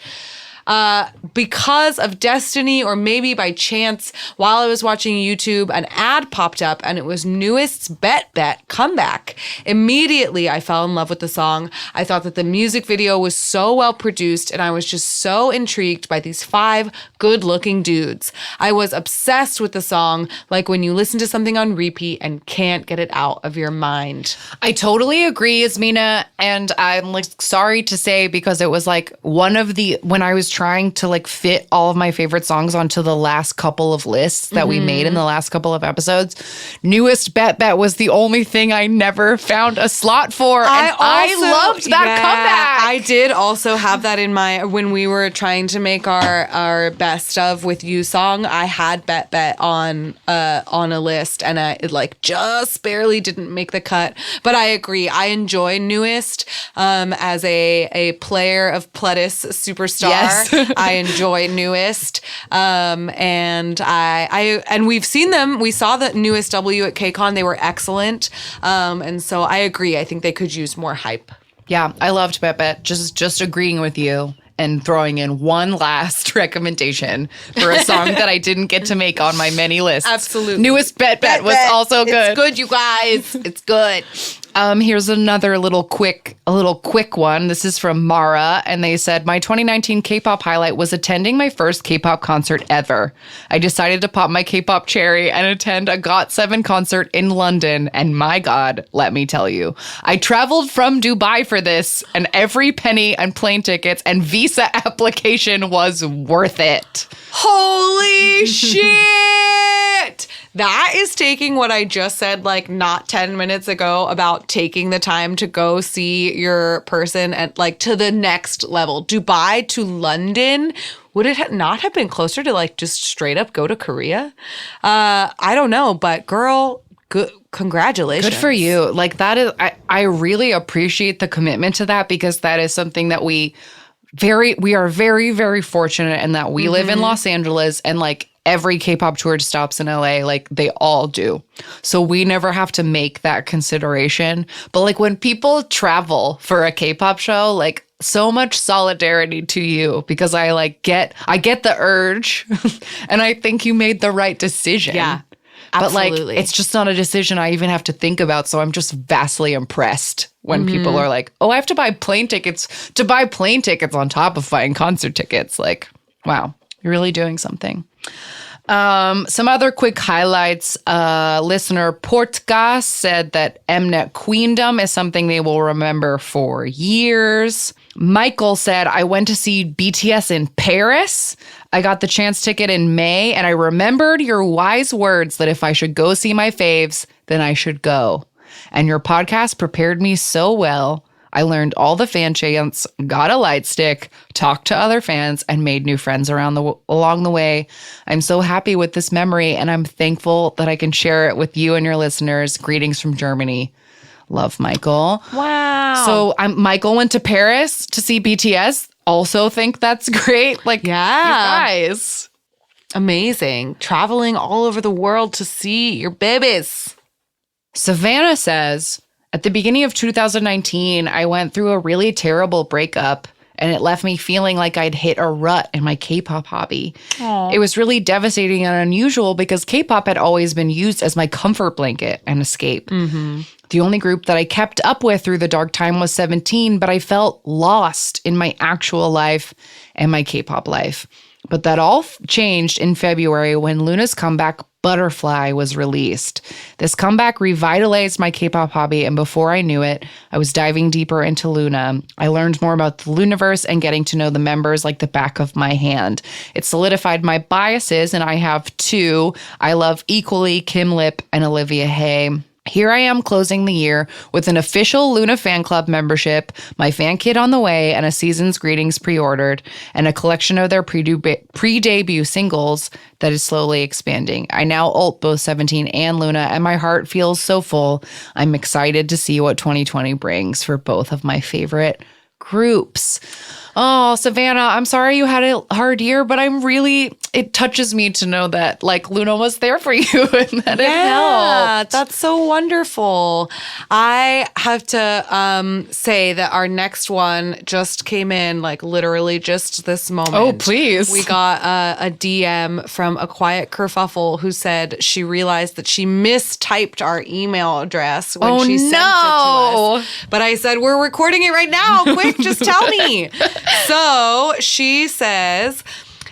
Because of destiny, or maybe by chance, while I was watching YouTube, an ad popped up and it was NU'EST's Bet Bet comeback. Immediately, I fell in love with the song. I thought that the music video was so well produced, and I was just so intrigued by these 5 good-looking dudes. I was obsessed with the song, like when you listen to something on repeat and can't get it out of your mind. I totally agree, Yasmina, and I'm like sorry to say, because it was like one of the, when I was trying to like fit all of my favorite songs onto the last couple of lists that we made in the last couple of episodes, NU'EST Bet Bet was the only thing I never found a slot for. And I loved that comeback. I did also have that in my, when we were trying to make our best of with you song, I had Bet Bet on a list, and it like just barely didn't make the cut. But I agree. I enjoy NU'EST as a player of Pledis Superstar. Yes. I enjoy NU'EST. And we've seen them. We saw the NU'EST W at KCON. They were excellent. And so I agree. I think they could use more hype. Yeah, I loved Bet Bet. Just agreeing with you and throwing in one last recommendation for a song that I didn't get to make on my many lists. Absolutely. NU'EST Bet Bet was also good. It's good, you guys. It's good. Here's another little quick one. This is from Mara, and they said, my 2019 K-pop highlight was attending my first K-pop concert ever. I decided to pop my K-pop cherry and attend a GOT7 concert in London, and my God, let me tell you, I traveled from Dubai for this, and every penny and plane tickets and visa application was worth it. Holy shit! That is taking what I just said, like not 10 minutes ago, about taking the time to go see your person at like to the next level. Dubai to London. would it not have been closer to like just straight up go to Korea? I don't know, but girl, good, congratulations. Good for you. Like that is, I really appreciate the commitment to that, because that is something that we are very, very fortunate in that we live in Los Angeles, and like every K-pop tour stops in LA, like they all do. So we never have to make that consideration. But like when people travel for a K-pop show, like so much solidarity to you, because I get the urge and I think you made the right decision. Yeah. Absolutely. But like, it's just not a decision I even have to think about. So I'm just vastly impressed when people are like, oh, I have to buy plane tickets on top of buying concert tickets. Like, wow, you're really doing something. Some other quick highlights. Listener Portgas said that Mnet Queendom is something they will remember for years. Michael said, I went to see BTS in Paris. I got the chance ticket in May, and I remembered your wise words that if I should go see my faves, then I should go. And your podcast prepared me so well. I learned all the fan chants, got a light stick, talked to other fans, and made new friends along the way. I'm so happy with this memory, and I'm thankful that I can share it with you and your listeners. Greetings from Germany. Love, Michael. wow. So Michael went to Paris to see BTS. Also think that's great. Like, Yeah. you guys. Amazing. Traveling all over the world to see your babies. Savannah says, at the beginning of 2019, I went through a really terrible breakup, and it left me feeling like I'd hit a rut in my K-pop hobby. Aww. It was really devastating and unusual because K-pop had always been used as my comfort blanket and escape. The only group that I kept up with through the dark time was 17, but I felt lost in my actual life and my K-pop life. But that all changed in February when Luna's comeback, Butterfly, was released. This comeback revitalized my K-pop hobby, and before I knew it, I was diving deeper into Luna. I learned more about the Luniverse and getting to know the members like the back of my hand. It solidified my biases, and I have two. I love equally Kim Lip and Olivia Hay. Here I am closing the year with an official Luna fan club membership, my fan kit on the way, and a season's greetings pre-ordered, and a collection of their pre-debut singles that is slowly expanding. I now ult both 17 and Luna, and my heart feels so full. I'm excited to see what 2020 brings for both of my favorite groups. Oh, Savannah, I'm sorry you had a hard year, but it touches me to know that like Luna was there for you and that it helped. That's so wonderful. I have to say that our next one just came in like literally just this moment. Oh, please. We got a DM from a quiet kerfuffle who said she realized that she mistyped our email address when she sent it to us. But I said, we're recording it right now. Quick, just tell me. So she says,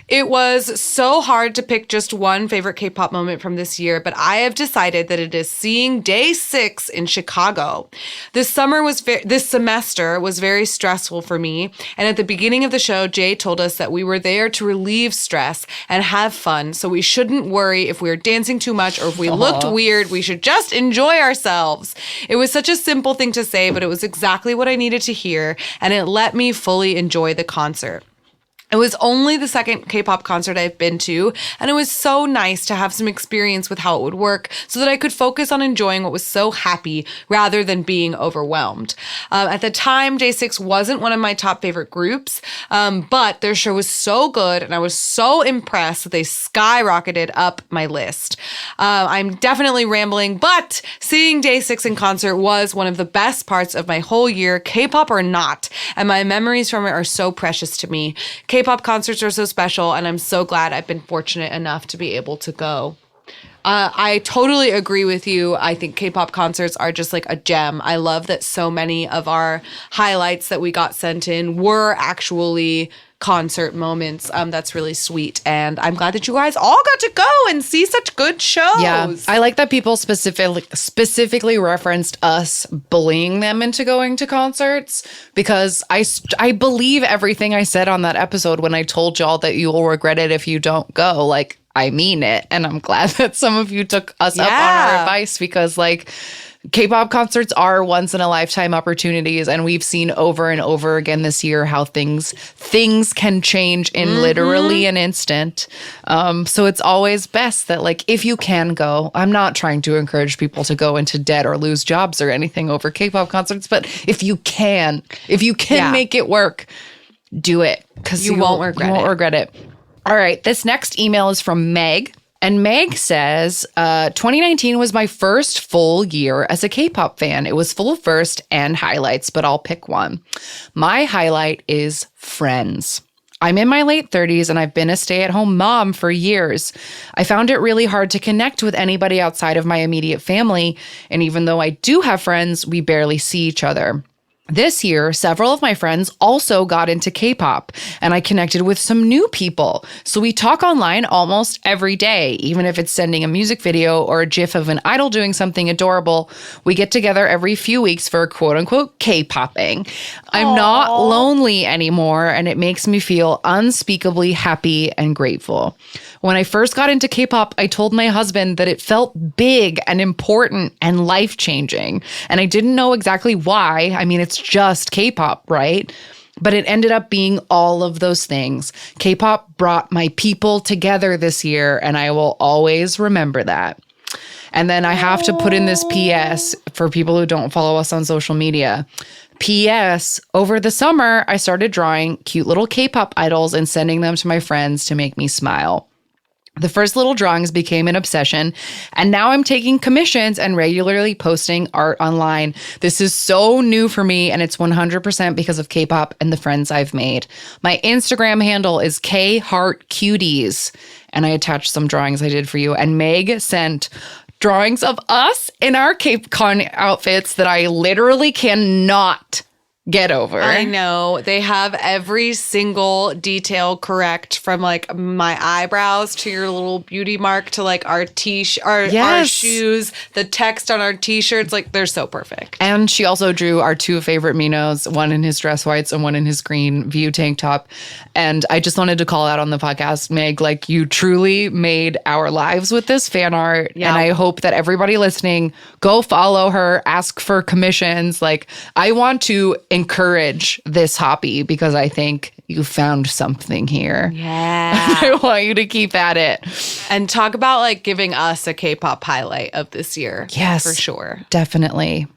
it was so hard to pick just one favorite K-pop moment from this year, but I have decided that it is seeing Day 6 in Chicago. This semester was very stressful for me, and at the beginning of the show, Jay told us that we were there to relieve stress and have fun, so we shouldn't worry if we were dancing too much or if we looked weird. We should just enjoy ourselves. It was such a simple thing to say, but it was exactly what I needed to hear, and it let me fully enjoy the concert. It was only the second K-pop concert I've been to, and it was so nice to have some experience with how it would work so that I could focus on enjoying what was so happy rather than being overwhelmed. At the time, Day 6 wasn't one of my top favorite groups, but their show was so good, and I was so impressed that they skyrocketed up my list. I'm definitely rambling, but seeing Day 6 in concert was one of the best parts of my whole year, K-pop or not, and my memories from it are so precious to me. K-pop concerts are so special, and I'm so glad I've been fortunate enough to be able to go. I totally agree with you. I think K-pop concerts are just like a gem. I love that so many of our highlights that we got sent in were actually concert moments. That's really sweet. And I'm glad that you guys all got to go and see such good shows. Yeah, I like that people specifically referenced us bullying them into going to concerts, because I believe everything I said on that episode when I told y'all that you will regret it if you don't go. Like, I mean it. And I'm glad that some of you took us up on our advice, because like K-pop concerts are once in a lifetime opportunities, and we've seen over and over again this year how things can change in literally an instant. So it's always best that, like, if you can go, I'm not trying to encourage people to go into debt or lose jobs or anything over K-pop concerts, but if you can make it work, do it, because you won't regret it. All right, this next email is from Meg. And Meg says, 2019 was my first full year as a K-pop fan. It was full of first and highlights, but I'll pick one. My highlight is Friends. I'm in my late 30s and I've been a stay-at-home mom for years. I found it really hard to connect with anybody outside of my immediate family. And even though I do have friends, we barely see each other. This year, several of my friends also got into K-pop, and I connected with some new people. So we talk online almost every day, even if it's sending a music video or a GIF of an idol doing something adorable. We get together every few weeks for quote-unquote K-popping. I'm not lonely anymore, and it makes me feel unspeakably happy and grateful. When I first got into K-pop, I told my husband that it felt big and important and life-changing, and I didn't know exactly why. I mean, it's just K-pop, right? But it ended up being all of those things. K-pop brought my people together this year, and I will always remember that. And then I have to put in this PS for people who don't follow us on social media. PS, over the summer, I started drawing cute little K-pop idols and sending them to my friends to make me smile. The first little drawings became an obsession, and now I'm taking commissions and regularly posting art online. This is so new for me, and it's 100% because of K-pop and the friends I've made. My Instagram handle is KHeartCuties, and I attached some drawings I did for you. And Meg sent drawings of us in our CapeCon outfits that I literally cannot get over. I know. They have every single detail correct, from like my eyebrows to your little beauty mark to like our our shoes, the text on our t-shirts. Like, they're so perfect. And she also drew our two favorite Minos, one in his dress whites and one in his green View tank top. And I just wanted to call out on the podcast, Meg, like, you truly made our lives with this fan art. Yeah. And I hope that everybody listening, go follow her, ask for commissions. Like, I want to encourage this hobby because I think you found something here. Yeah. I want you to keep at it. And talk about like giving us a K-pop highlight of this year. Yes. For sure. Definitely.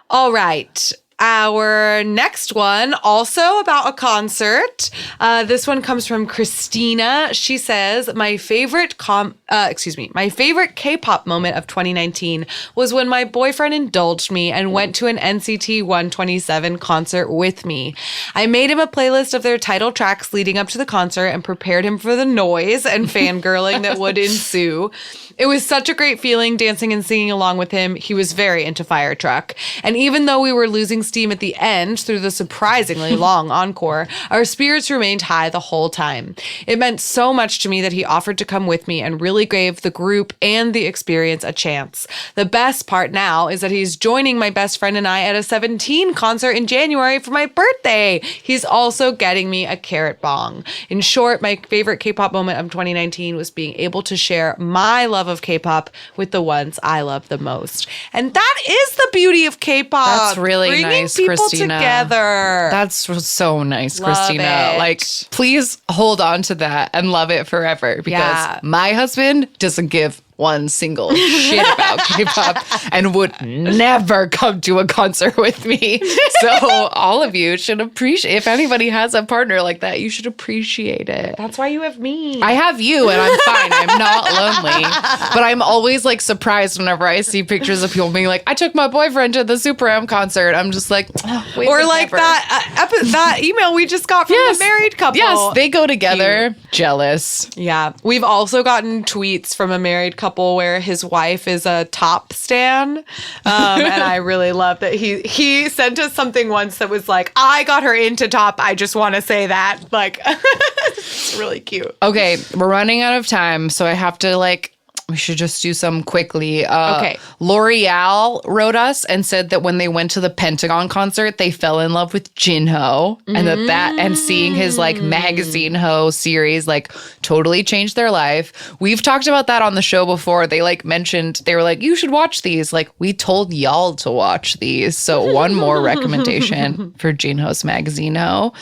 All right. Our next one, also about a concert. This one comes from Christina. She says, my favorite K-pop moment of 2019 was when my boyfriend indulged me and went to an NCT 127 concert with me. I made him a playlist of their title tracks leading up to the concert and prepared him for the noise and fangirling that would ensue. It was such a great feeling dancing and singing along with him. He was very into Fire Truck. And even though we were losing steam at the end through the surprisingly long encore, our spirits remained high the whole time. It meant so much to me that he offered to come with me and really gave the group and the experience a chance. The best part now is that he's joining my best friend and I at a 17 concert in January for my birthday. He's also getting me a carrot bong. In short, my favorite K-pop moment of 2019 was being able to share my love of K-pop with the ones I love the most. And that is the beauty of K-pop. That's really bringing nice, people Christina. Together. That's so nice, Love Christina. it. Like, please hold on to that and love it forever, because my husband doesn't give one single shit about K-pop and would never come to a concert with me. So all of you should appreciate, if anybody has a partner like that, you should appreciate it. That's why you have me. I have you and I'm fine. I'm not lonely. But I'm always like surprised whenever I see pictures of people being like, I took my boyfriend to the Super M concert. I'm just like, wait, or like never. that email we just got from the married couple. Yes, they go together. Cute. Jealous. Yeah. We've also gotten tweets from a married couple where his wife is a top stan. And I really love that he sent us something once that was like, I got her into top. I just want to say that. Like, it's really cute. Okay, we're running out of time, so I have to like We should just do some quickly. Okay. L'Oreal wrote us and said that when they went to the Pentagon concert, they fell in love with Jinho, and and seeing his like Magazine Ho series like totally changed their life. We've talked about that on the show before. They like mentioned, they were like, you should watch these. Like, we told y'all to watch these. So one more recommendation for Jinho's Magazine Ho.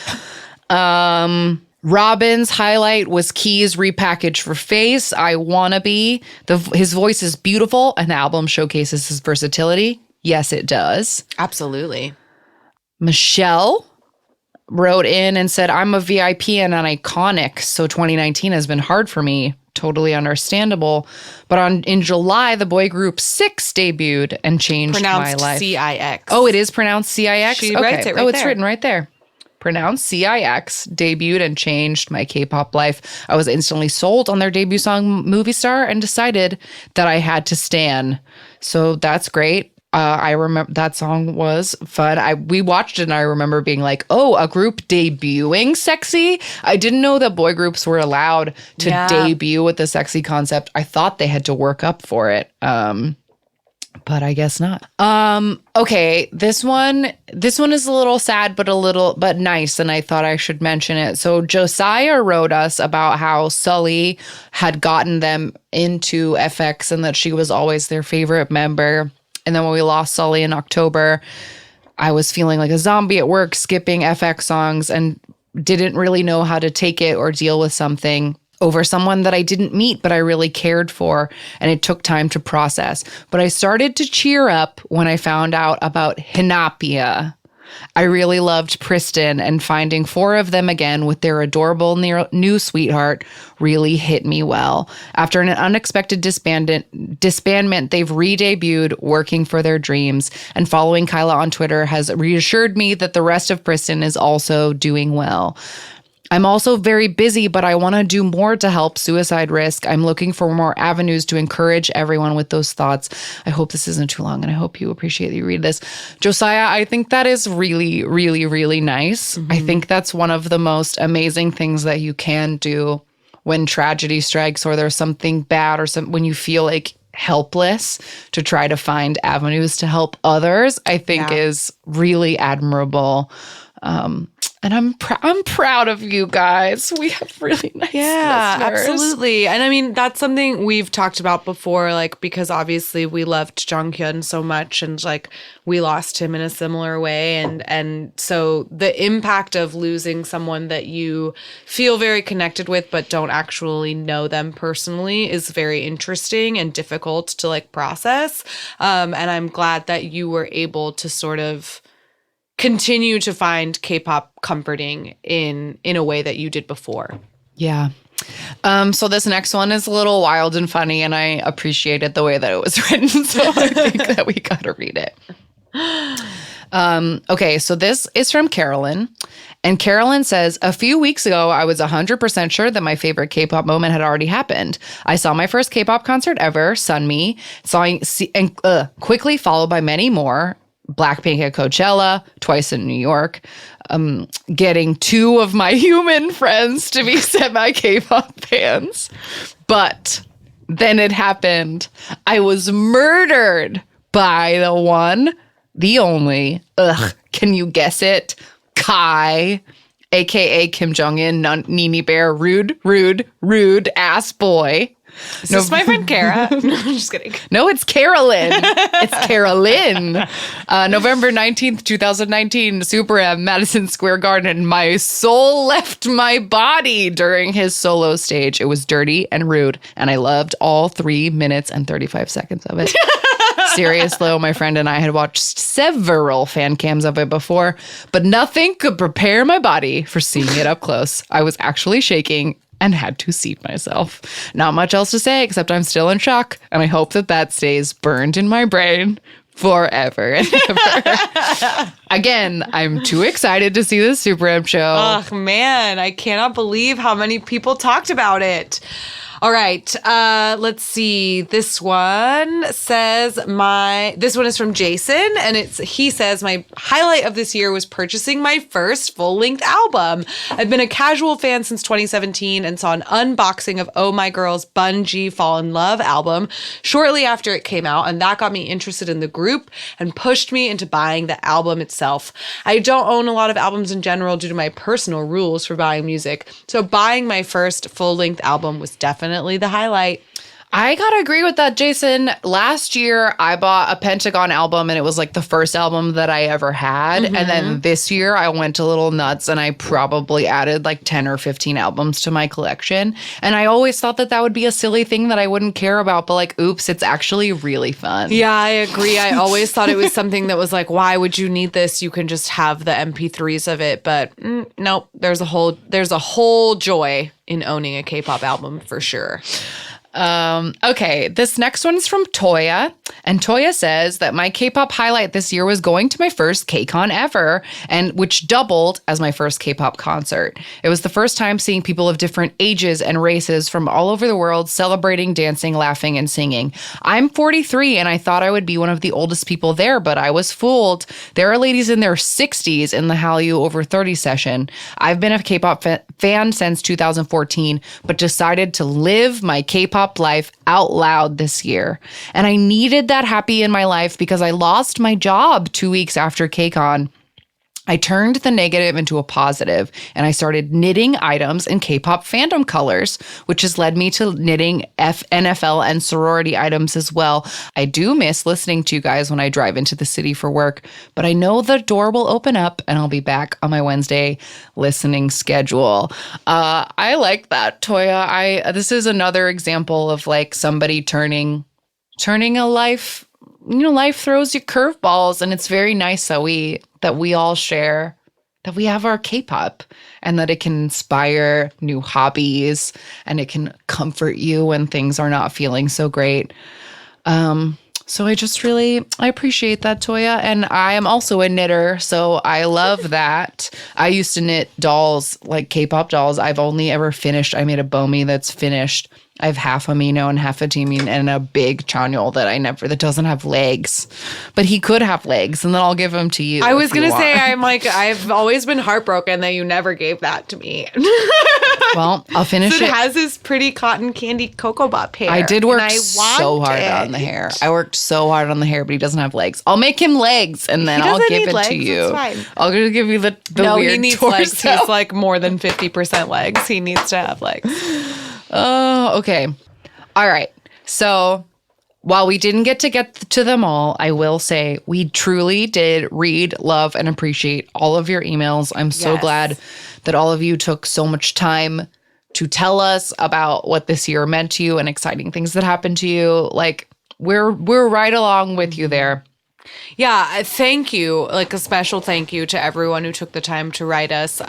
Robin's highlight was Keys repackaged for Face. I Wanna Be. His voice is beautiful. An album showcases his versatility. Yes, it does. Absolutely. Michelle wrote in and said, I'm a VIP and an iconic, so 2019 has been hard for me. Totally understandable. But in July, the boy group Six debuted and changed my life. C-I-X. Oh, it is pronounced C-I-X? She writes it right it's there. written right there. Pronounced C-I-X, debuted and changed my K-pop life. I was instantly sold on their debut song Movie Star and decided that I had to stan. So that's great. I remember that song was fun. We watched it and I remember being like, oh, a group debuting sexy? I didn't know that boy groups were allowed to debut with the sexy concept. I thought they had to work up for it. But I guess not. Okay, this one is a little sad, but nice, and I thought I should mention it. So Josiah wrote us about how Sully had gotten them into FX and that she was always their favorite member. And then when we lost Sully in October, I was feeling like a zombie at work, skipping FX songs, and didn't really know how to take it or deal with something over someone that I didn't meet, but I really cared for, and it took time to process. But I started to cheer up when I found out about Hinapia. I really loved Pristin, and finding 4 of them again with their adorable new sweetheart really hit me well. After an unexpected disbandment, they've re-debuted working for their dreams, and following Kyla on Twitter has reassured me that the rest of Pristin is also doing well. I'm also very busy, but I want to do more to help suicide risk. I'm looking for more avenues to encourage everyone with those thoughts. I hope this isn't too long, and I hope you appreciate that you read this. Josiah, I think that is really, really, really nice. I think that's one of the most amazing things that you can do when tragedy strikes or there's something bad or when you feel like helpless, to try to find avenues to help others, I think is really admirable. And I'm proud of you guys. We have really nice listeners. Absolutely. And I mean, that's something we've talked about before, like, because obviously we loved Jonghyun so much, and like we lost him in a similar way. And so the impact of losing someone that you feel very connected with but don't actually know them personally is very interesting and difficult to like process. And I'm glad that you were able to sort of continue to find K-pop comforting in a way that you did before. Yeah. So this next one is a little wild and funny, and I appreciated the way that it was written, so I think that we gotta read it. Okay, so this is from Carolyn. And Carolyn says, a few weeks ago, I was 100% sure that my favorite K-pop moment had already happened. I saw my first K-pop concert ever, Sunmi, quickly followed by many more. Blackpink at Coachella, twice in New York, getting 2 of my human friends to be semi-K-pop fans. But then it happened. I was murdered by the one, the only, can you guess it? Kai, aka Kim Jong-un, Nini Bear, rude ass boy. Is this my friend Kara? No, I'm just kidding. No, it's Carolyn. It's Carolyn. November 19th, 2019, Super M, Madison Square Garden. My soul left my body during his solo stage. It was dirty and rude, and I loved all 3 minutes and 35 seconds of it. Serious though, my friend and I had watched several fan cams of it before, but nothing could prepare my body for seeing it up close. I was actually shaking and had to seat myself. Not much else to say except I'm still in shock, and I hope that stays burned in my brain forever and ever. Again, I'm too excited to see this Super M show. Oh man, I cannot believe how many people talked about it. All right. Let's see. This one is from Jason, and he says, my highlight of this year was purchasing my first full-length album. I've been a casual fan since 2017 and saw an unboxing of Oh My Girl's Bungie Fall in Love album shortly after it came out, and that got me interested in the group and pushed me into buying the album itself. I don't own a lot of albums in general due to my personal rules for buying music, so buying my first full-length album was definitely the highlight. I gotta agree with that, Jason. Last year, I bought a Pentagon album, and it was like the first album that I ever had. And then this year, I went a little nuts, and I probably added like 10 or 15 albums to my collection. And I always thought that would be a silly thing that I wouldn't care about, but like, oops, it's actually really fun. Yeah, I agree. I always thought it was something that was like, why would you need this? You can just have the MP3s of it. But nope, there's a whole joy in owning a K-pop album for sure. Okay, this next one is from Toya, and Toya says that my K-pop highlight this year was going to my first K-Con ever, and which doubled as my first K-pop concert. It was the first time seeing people of different ages and races from all over the world celebrating, dancing, laughing, and singing. I'm 43, and I thought I would be one of the oldest people there, but I was fooled. There are ladies in their 60s in the Hallyu Over 30 session. I've been a K-pop fan since 2014, but decided to live my K-pop life out loud this year. And I needed that happy in my life because I lost my job 2 weeks after KCON. I turned the negative into a positive, and I started knitting items in K-pop fandom colors, which has led me to knitting NFL and sorority items as well. I do miss listening to you guys when I drive into the city for work, but I know the door will open up and I'll be back on my Wednesday listening schedule. I like that, Toya. This is another example of like somebody turning a life. Life throws you curveballs, and it's very nice that we all share that we have our K-pop and that it can inspire new hobbies and it can comfort you when things are not feeling so great. So I appreciate that, Toya. And I am also a knitter, so I love that. I used to knit dolls, like K-pop dolls. I made a Bomi that's finished. I have half a Mino and half a Jimin and a big Chanyeol that doesn't have legs. But he could have legs, and then I'll give him to you. I was going to say, I've always been heartbroken that you never gave that to me. Well, I'll finish it. It has his pretty cotton candy Cocoa Bop hair. I did work so hard on the hair. I worked so hard on the hair, but he doesn't have legs. I'll make him legs, and then I'll give it to you. It's fine. I'll give you the no, weird he needs torso. legs. He's like more than 50% legs. He needs to have legs. Oh, okay. All right. So while we didn't get to them all, I will say we truly did read, love, and appreciate all of your emails. I'm so glad that all of you took so much time to tell us about what this year meant to you and exciting things that happened to you. Like, we're right along with you there. Yeah, thank you. Like, a special thank you to everyone who took the time to write us.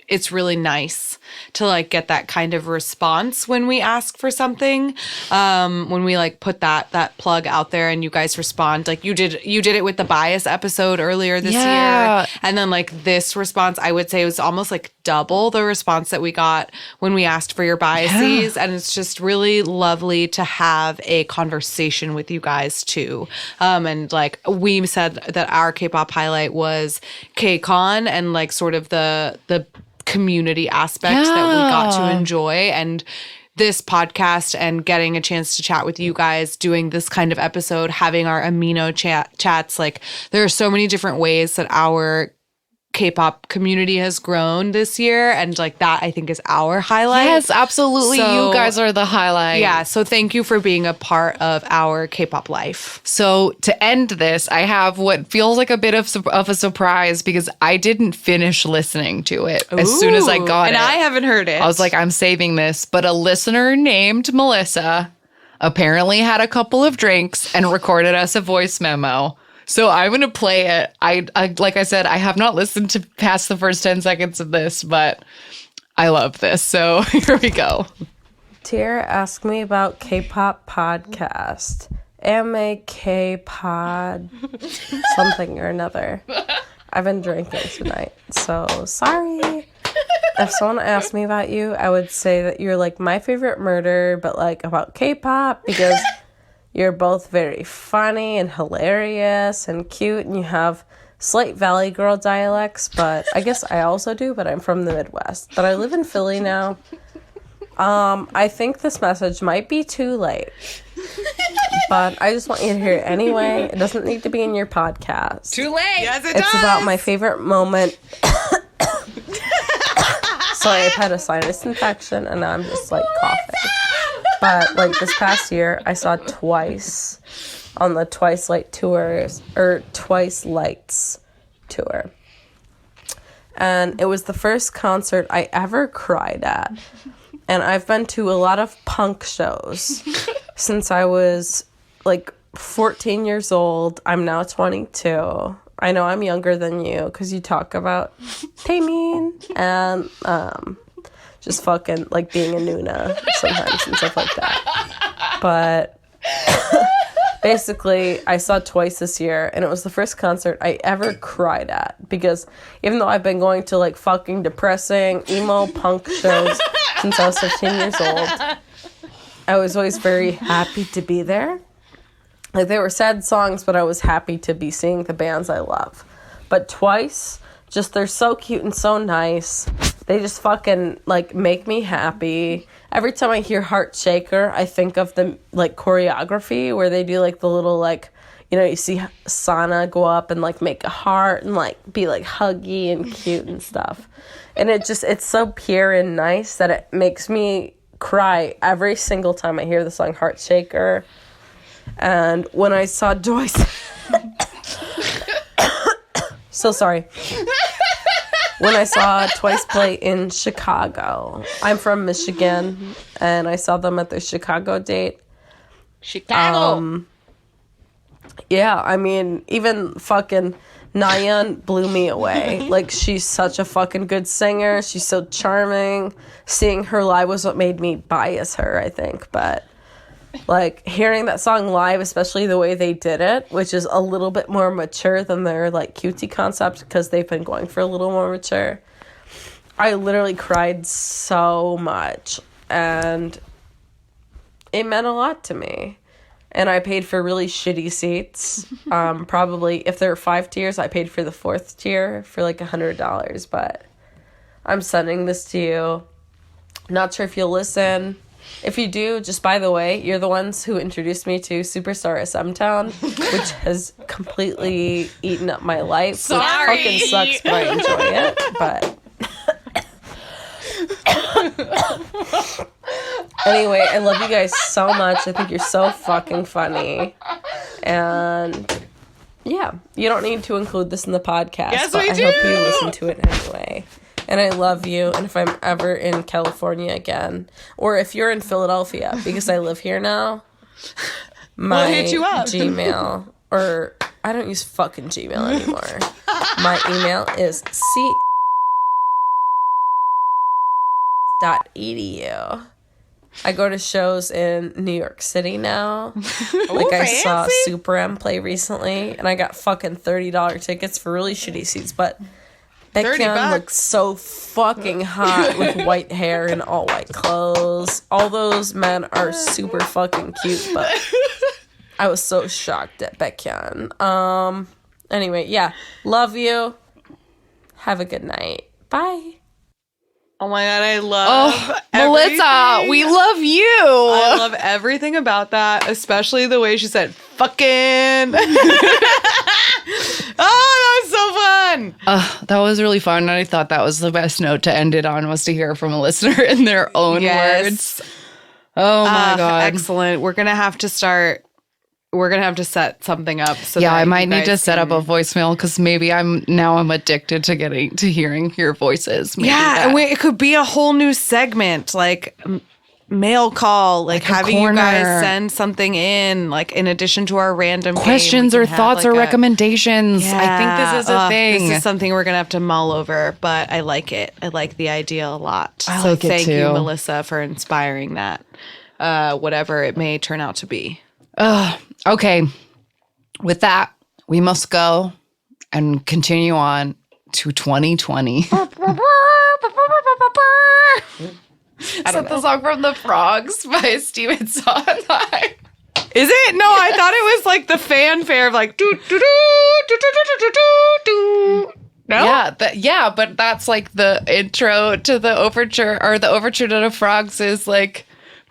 It's really nice to like get that kind of response when we ask for something. When we like put that plug out there and you guys respond, like you did it with the bias episode earlier this year. And then like this response, I would say it was almost like double the response that we got when we asked for your biases. And it's just really lovely to have a conversation with you guys too. And like we said that our K-pop highlight was KCON and like sort of the community aspect that we got to enjoy, and this podcast and getting a chance to chat with you guys, doing this kind of episode, having our amino chats. Like, there are so many different ways that our K-pop community has grown this year, and like that I think is our highlight. Yes, absolutely. So, you guys are the highlight. Yeah, so thank you for being a part of our K-pop life. So to end this, I have what feels like a bit of a surprise because I didn't finish listening to it as soon as I got it. And I haven't heard it. I was like, I'm saving this. But a listener named Melissa apparently had a couple of drinks and recorded us a voice memo. So I'm going to play it. I like I said, I have not listened to past the first 10 seconds of this, but I love this. So here we go. Dear Ask Me About K-Pop podcast. Am a K-pod something or another. I've been drinking tonight, so sorry. if someone asked me about you, I would say that you're like my favorite murder, but like about K-pop because you're both very funny and hilarious and cute, and you have slight Valley Girl dialects, but I guess I also do, but I'm from the Midwest. But I live in Philly now. I think this message might be too late, but I just want you to hear it anyway. It doesn't need to be in your podcast. Too late. Yes, it It's does. about my favorite moment. Sorry, I've had a sinus infection and now I'm just like coughing. But like this past year, I saw Twice on the Twice Lights tour. And it was the first concert I ever cried at. And I've been to a lot of punk shows since I was like 14 years old. I'm now 22. I know I'm younger than you because you talk about Taemin and just fucking like being a Nuna sometimes and stuff like that. But basically, I saw Twice this year, and it was the first concert I ever cried at because even though I've been going to like fucking depressing emo punk shows since I was 15 years old, I was always very happy to be there. Like, they were sad songs, but I was happy to be seeing the bands I love. But Twice, just they're so cute and so nice. They just fucking, like, make me happy. Every time I hear Heart Shaker, I think of the, like, choreography where they do, like, the little, like, you know, you see Sana go up and, like, make a heart and, like, be, like, huggy and cute and stuff. And it's so pure and nice that it makes me cry every single time I hear the song Heart Shaker. And when I saw Twice... So sorry. When I saw Twice play in Chicago, I'm from Michigan, and I saw them at their Chicago date. Chicago. Yeah, I mean, even fucking Nayeon blew me away. Like, she's such a fucking good singer. She's so charming. Seeing her live was what made me bias her, I think. But, like, hearing that song live, especially the way they did it, which is a little bit more mature than their, like, cutie concept, because they've been going for a little more mature. I literally cried so much, and it meant a lot to me. And I paid for really shitty seats. Probably, if there were 5 tiers, I paid for the 4th tier for like $100. But I'm sending this to you. Not sure if you'll listen. If you do, just by the way, you're the ones who introduced me to Superstar SM Town, which has completely eaten up my life. Sorry. Which fucking sucks, but I enjoy it. But anyway, I love you guys so much. I think you're so fucking funny. And yeah, you don't need to include this in the podcast. Yes, but we I do. hope you listen to it anyway. And I love you. And if I'm ever in California again, or if you're in Philadelphia, because I live here now, my hit you up. Gmail, or I don't use fucking Gmail anymore. My email is c.edu. I go to shows in New York City now. Like, I saw fancy. Super M play recently, and I got fucking $30 tickets for really shitty seats, but Baekhyun looked so fucking hot with white hair and all white clothes. All those men are super fucking cute, but I was so shocked at Baekhyun. Anyway, yeah. Love you. Have a good night. Bye. Oh my God, I love Melissa, everything. we love you. I love everything about that, especially the way she said fucking. Oh, that was so fun. That was really fun. And I thought that was the best note to end it on, was to hear from a listener in their own words. Oh my God. Excellent. We're going to have to set something up. So Yeah, that I you might need to guys set up a voicemail because maybe I'm addicted to hearing your voices. Maybe Yeah, that- it could be a whole new segment, like mail call, like a having you guys corner. send something in, like in addition to our random game, questions we or can have, thoughts or like, a- recommendations. I think this is a Ugh, thing. This is something we're gonna have to mull over, but I like it. I like the idea a lot. I so like it thank you, too. Melissa, for inspiring that. Whatever it may turn out to be. Okay. With that, we must go and continue on to 2020. Is that the song from The Frogs by Steven Sondheim? Is it? No, I thought it was like the fanfare of like do do do do do do do do do. No? Yeah, but that's like the intro to the overture, or the overture to The Frogs is like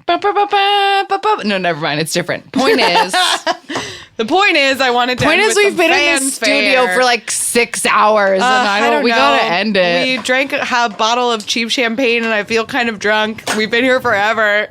ba, ba, ba, ba, ba, ba. No, never mind. It's different. Point is, the point is, I wanted to. Point end is, with we've been in this studio for like 6 hours, and we gotta end it. We drank a bottle of cheap champagne, and I feel kind of drunk. We've been here forever.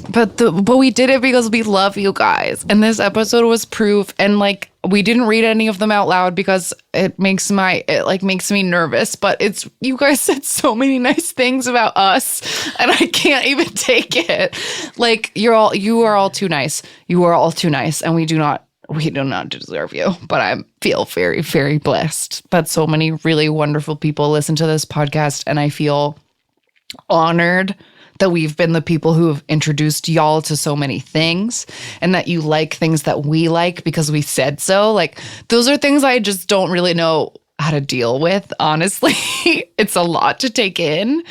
But we did it because we love you guys, and this episode was proof. And like, we didn't read any of them out loud because it makes me nervous. But it's, you guys said so many nice things about us, and I can't even take it. Like, you are all too nice. You are all too nice, and we do not deserve you. But I feel very, very blessed that so many really wonderful people listen to this podcast, and I feel honored that we've been the people who have introduced y'all to so many things, and that you like things that we like because we said so. Like, those are things I just don't really know how to deal with, honestly. It's a lot to take in,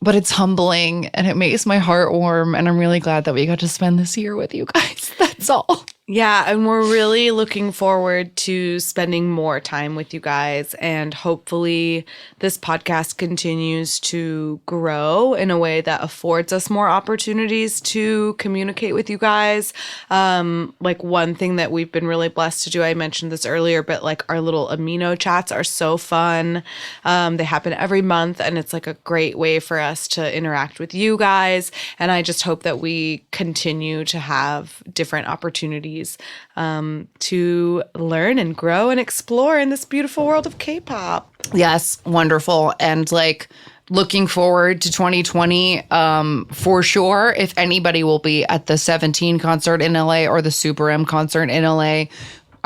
but it's humbling and it makes my heart warm. And I'm really glad that we got to spend this year with you guys. That's all. Yeah, and we're really looking forward to spending more time with you guys, and hopefully this podcast continues to grow in a way that affords us more opportunities to communicate with you guys. Like, one thing that we've been really blessed to do, I mentioned this earlier, but like, our little amino chats are so fun. They happen every month, and it's like a great way for us to interact with you guys. And I just hope that we continue to have different opportunities to learn and grow and explore in this beautiful world of K-pop. Yes, wonderful. And like, looking forward to 2020 for sure. If anybody will be at the 17 concert in LA or the Super M concert in LA,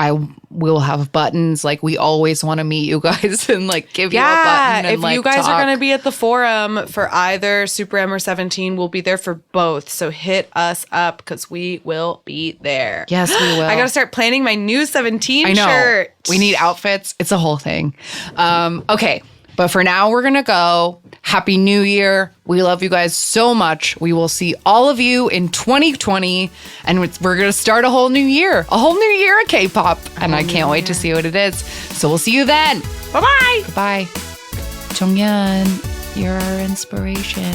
I will have buttons. Like, we always want to meet you guys and like give you a button. And, if like, you guys talk. are going to be at the Forum for either Super M or 17, we'll be there for both. So hit us up because we will be there. Yes, we will. I got to start planning my new 17 I know. shirt. We need outfits. It's a whole thing. Okay. But for now, we're going to go. Happy New Year. We love you guys so much. We will see all of you in 2020. And we're going to start a whole new year. A whole new year of K-pop. And I can't wait to see what it is. So we'll see you then. Bye-bye. Goodbye. Jonghyun, you're our inspiration.